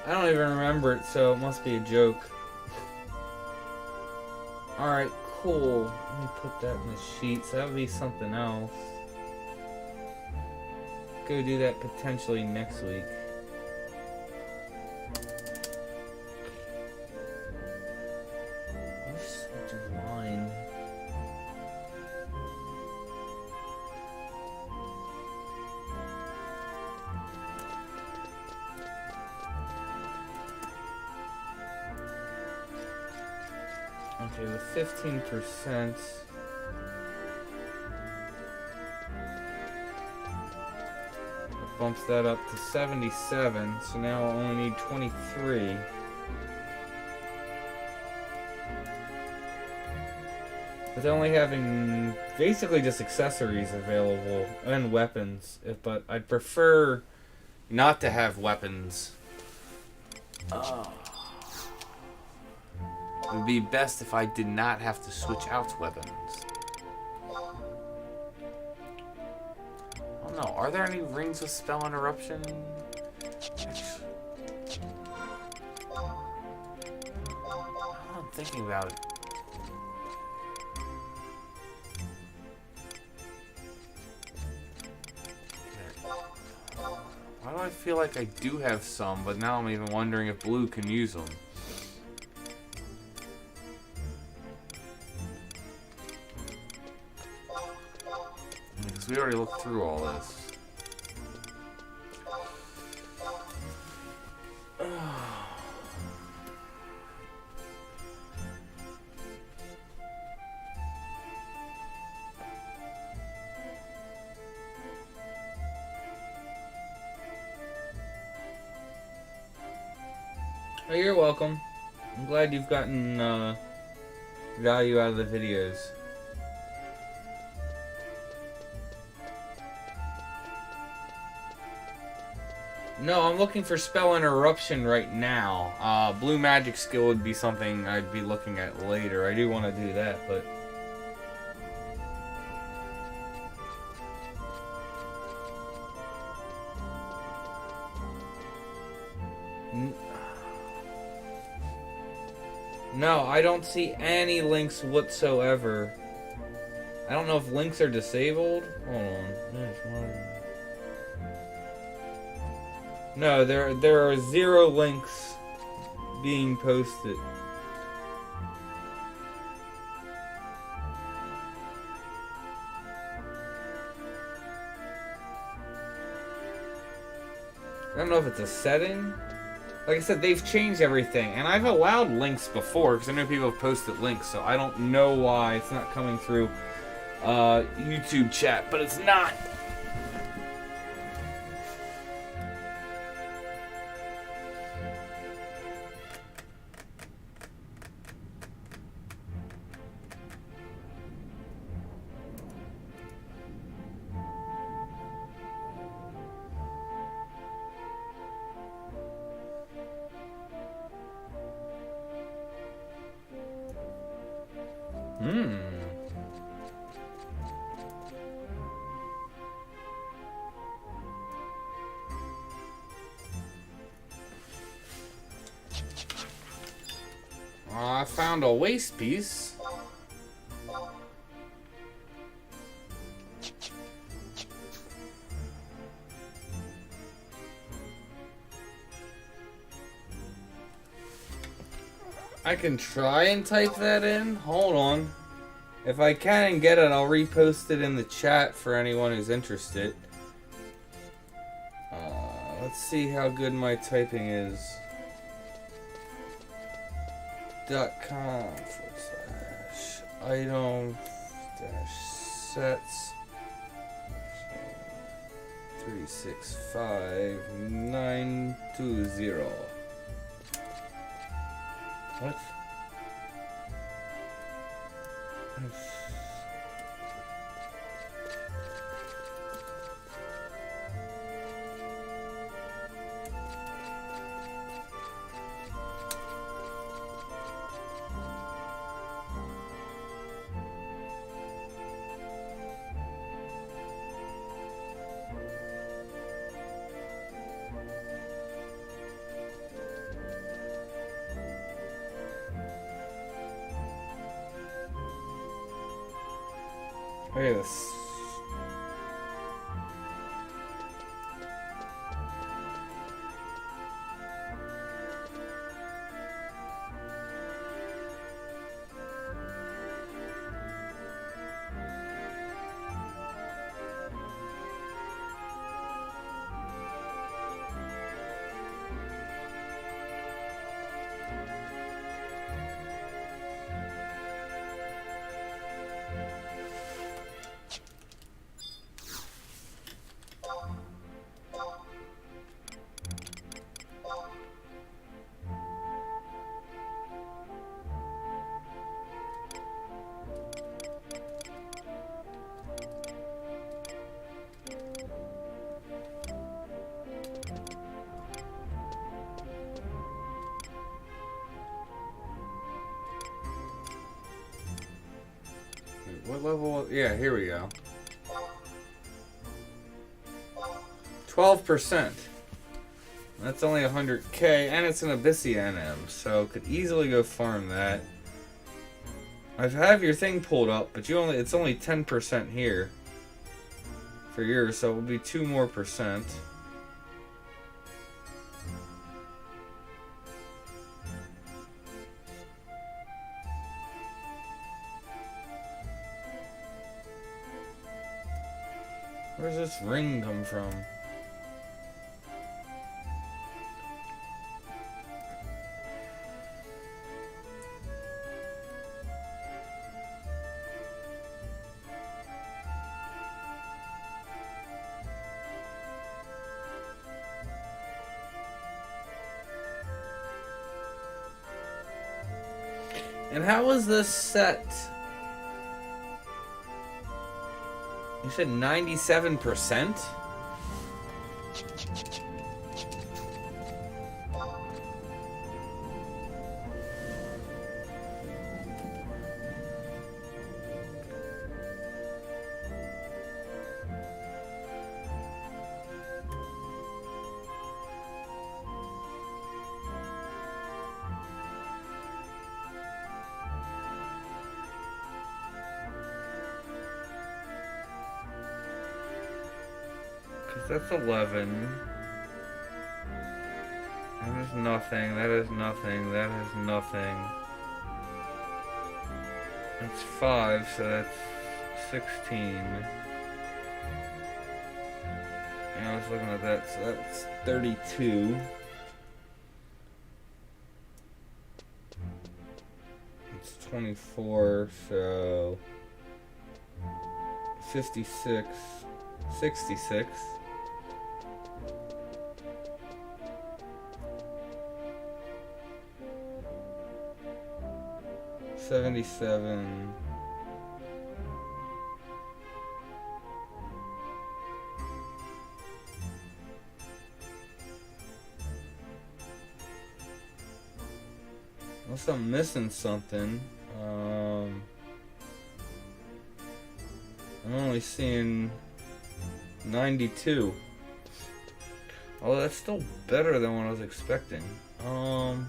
I don't even remember it, so it must be a joke. Alright, cool. Let me put that in the sheet, so that would be something else. Go do that potentially next week. Switch of line. Okay, with 15%. Bumps that up to 77, so now I only need 23. With only having basically just accessories available and weapons, but I'd prefer not to have weapons. Oh. It would be best if I did not have to switch out weapons. No, are there any rings with spell interruption? I'm thinking about it. Why do I feel like I do have some, but now I'm even wondering if blue can use them? We already looked through all this. Oh, you're welcome. I'm glad you've gotten value out of the videos. No, I'm looking for spell interruption right now. Blue magic skill would be something I'd be looking at later. I do want to do that, but... No, I don't see any links whatsoever. I don't know if links are disabled. Hold on. No, there are 0 links being posted. I don't know if it's a setting. Like I said, they've changed everything, and I've allowed links before because I know people have posted links, so I don't know why it's not coming through YouTube chat, but it's not. I found a waste piece. I can try and type that in. Hold on. If I can and get it, I'll repost it in the chat for anyone who's interested. Let's see how good my typing is. .com/item sets 365920. What? Look at this. What level? Yeah, here we go. 12%. That's only 100k, and it's an Abyssea NM, so could easily go farm that. I have your thing pulled up, but it's only 10% here for yours, so it will be 2 more percent. Where's this ring come from? And how was this set? You said 97%? that's 11. That is nothing, that is nothing, that is nothing. That's 5, so that's 16. Yeah, I was looking at that, so that's 32. It's 24, so 56, 66. 77. Unless I'm missing something. I'm only seeing 92. Oh, that's still better than what I was expecting. Hold on.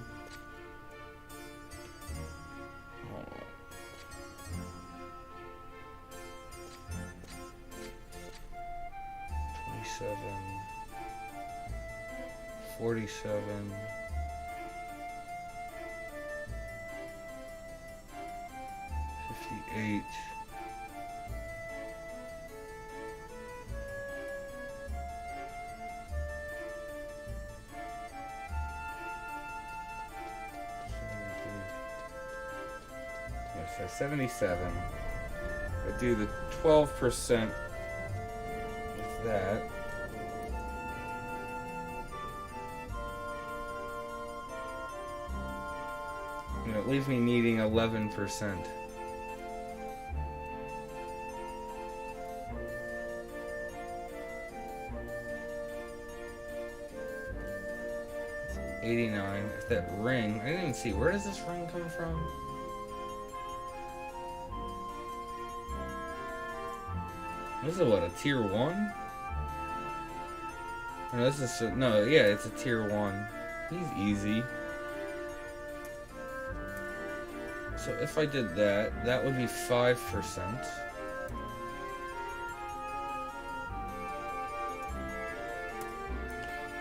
27, 47, 58. Yes, so 77. I do the 12% with that. And it leaves me needing 11%. It's 89. If that ring, I didn't even see, where does this ring come from? This is what, a tier 1? No, this is, no, yeah, it's a tier 1. He's easy. So if I did that, that would be 5%.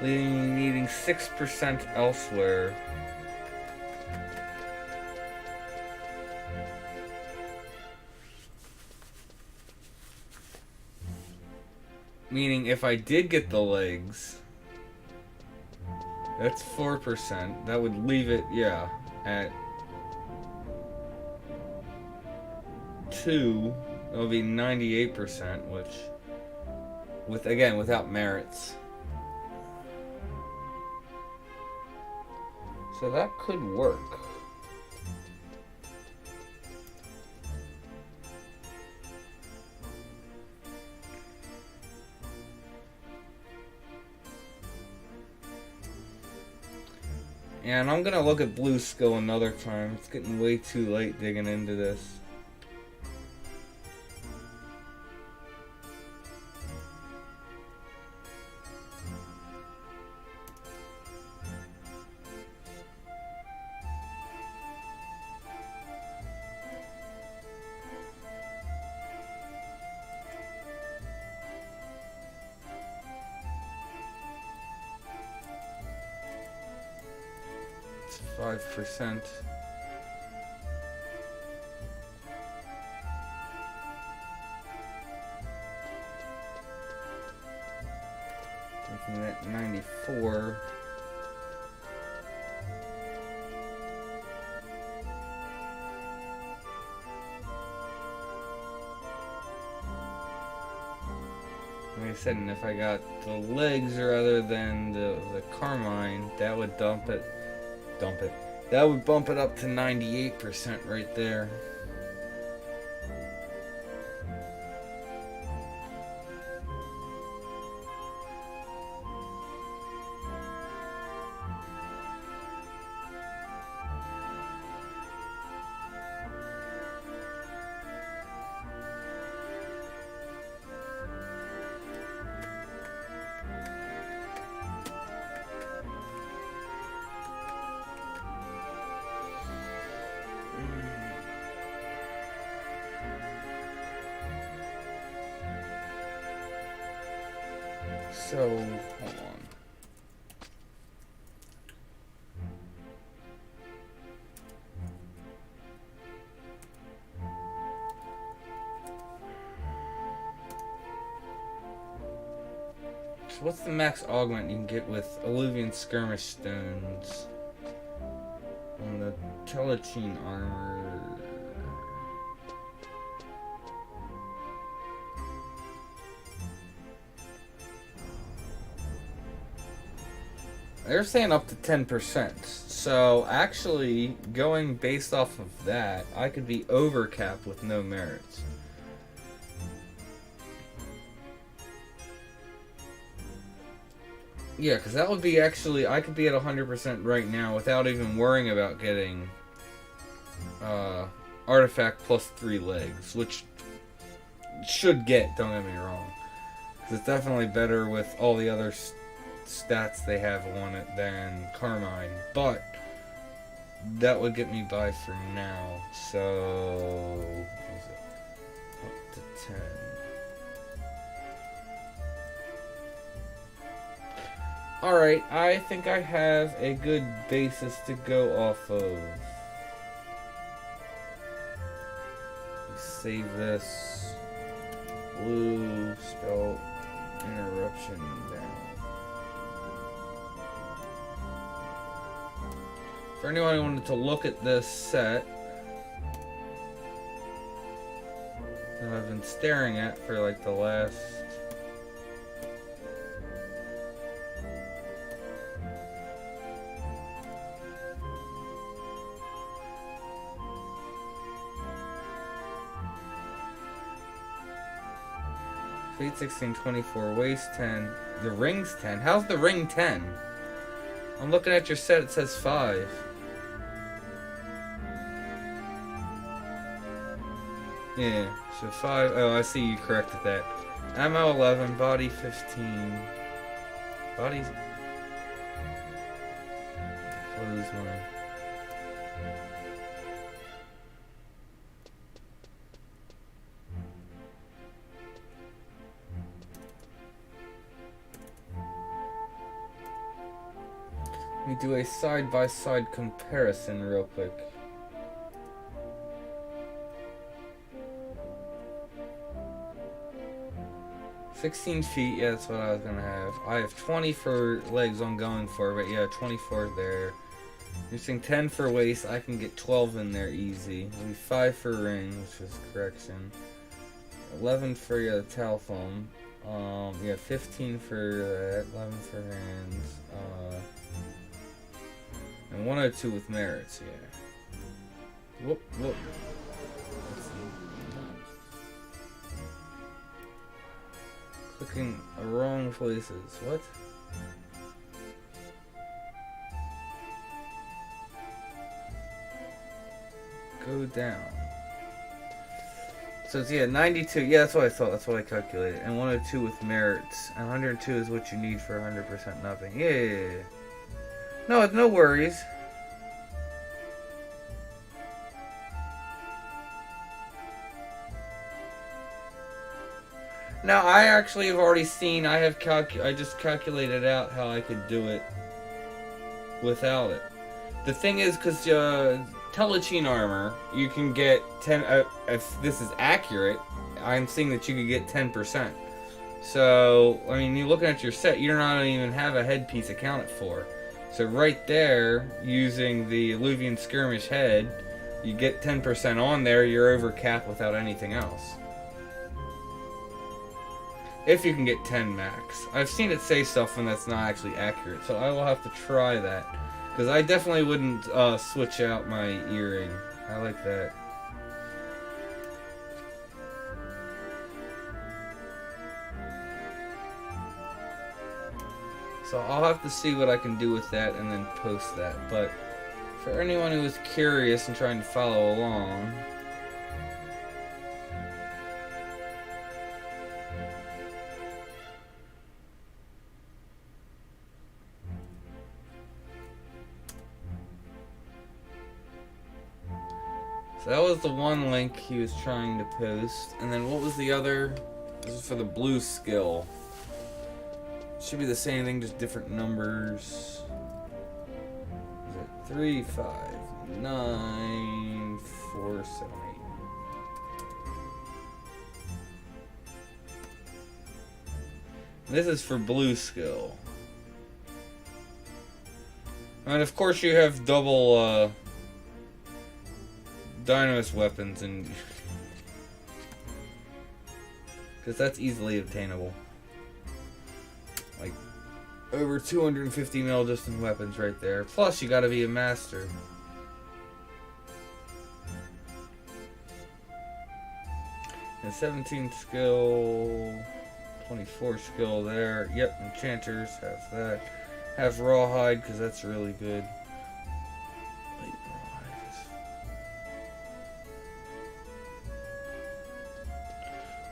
Leaving me needing 6% elsewhere. Meaning if I did get the legs, that's 4%. That would leave it, yeah, at 2. That would be 98%, which, again, without merits. So that could work. Yeah, and I'm gonna look at blue skill another time. It's getting way too late digging into this. It's 5%. Making that 94. Like I said, and if I got the legs rather than the Carmine, that would dump it. That would bump it up to 98% right there. So, hold on. So what's the max augment you can get with Alluvian Skirmish Stones on the Telechine armor? They're saying up to 10%. So actually, going based off of that, I could be overcapped with no merits. Yeah, because that would be actually, I could be at 100% right now without even worrying about getting artifact plus 3 legs, which should get, don't get me wrong. Because it's definitely better with all the other stats they have on it than Carmine, but that would get me by for now. So what is it? Up to 10. Alright, I think I have a good basis to go off of. Save this. Blue spell interruption down. For anyone who wanted to look at this set that I've been staring at for like the last Fate 16, 24, waist 10, the ring's 10. How's the ring 10? I'm looking at your set, it says 5. Yeah, so 5. Oh, I see you corrected that. Ammo 11, body 15. Body's. Close one. Let me do a side-by-side comparison real quick. $16 feet, yeah, that's what I was gonna have. I have 20 for legs I'm going for, but yeah, 24 there. You're saying 10 for waist, I can get 12 in there easy. It'll be 5 for ring, which is correction. 11 for the towel foam. Yeah, 15 for that, 11 for hands. And 102 with merits, yeah. Whoop, whoop. Clicking wrong places. What? Go down. So it's, yeah, 92. Yeah, that's what I thought. That's what I calculated. And 102 with merits. And 102 is what you need for 100% nothing. Yeah. No, no worries. Now, I actually have already seen, I just calculated out how I could do it without it. The thing is, because Telechine armor, you can get 10, if this is accurate, I'm seeing that you could get 10%. So, I mean, you're looking at your set, you're not even have a headpiece accounted for. So right there, using the Alluvian Skirmish head, you get 10% on there, you're over cap without anything else. If you can get 10 max. I've seen it say stuff when that's not actually accurate, so I will have to try that. Because I definitely wouldn't switch out my earring. I like that. So I'll have to see what I can do with that and then post that. But for anyone who is curious and trying to follow along, so that was the one link he was trying to post. And then what was the other? This is for the blue skill. Should be the same thing, just different numbers. Is it 3, 5, 9, 4, 7, 8. This is for blue skill. And of course you have double dynamis weapons, and because that's easily obtainable. Like over 250 mil distant weapons right there. Plus you gotta be a master. And 17 skill, 24 skill there. Yep, enchanters have that. Have rawhide because that's really good. Wait,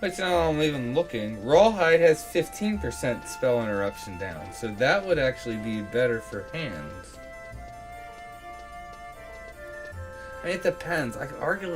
Wait, now I'm even looking. Rawhide has 15% spell interruption down, so that would actually be better for hands. I mean, it depends. I could argue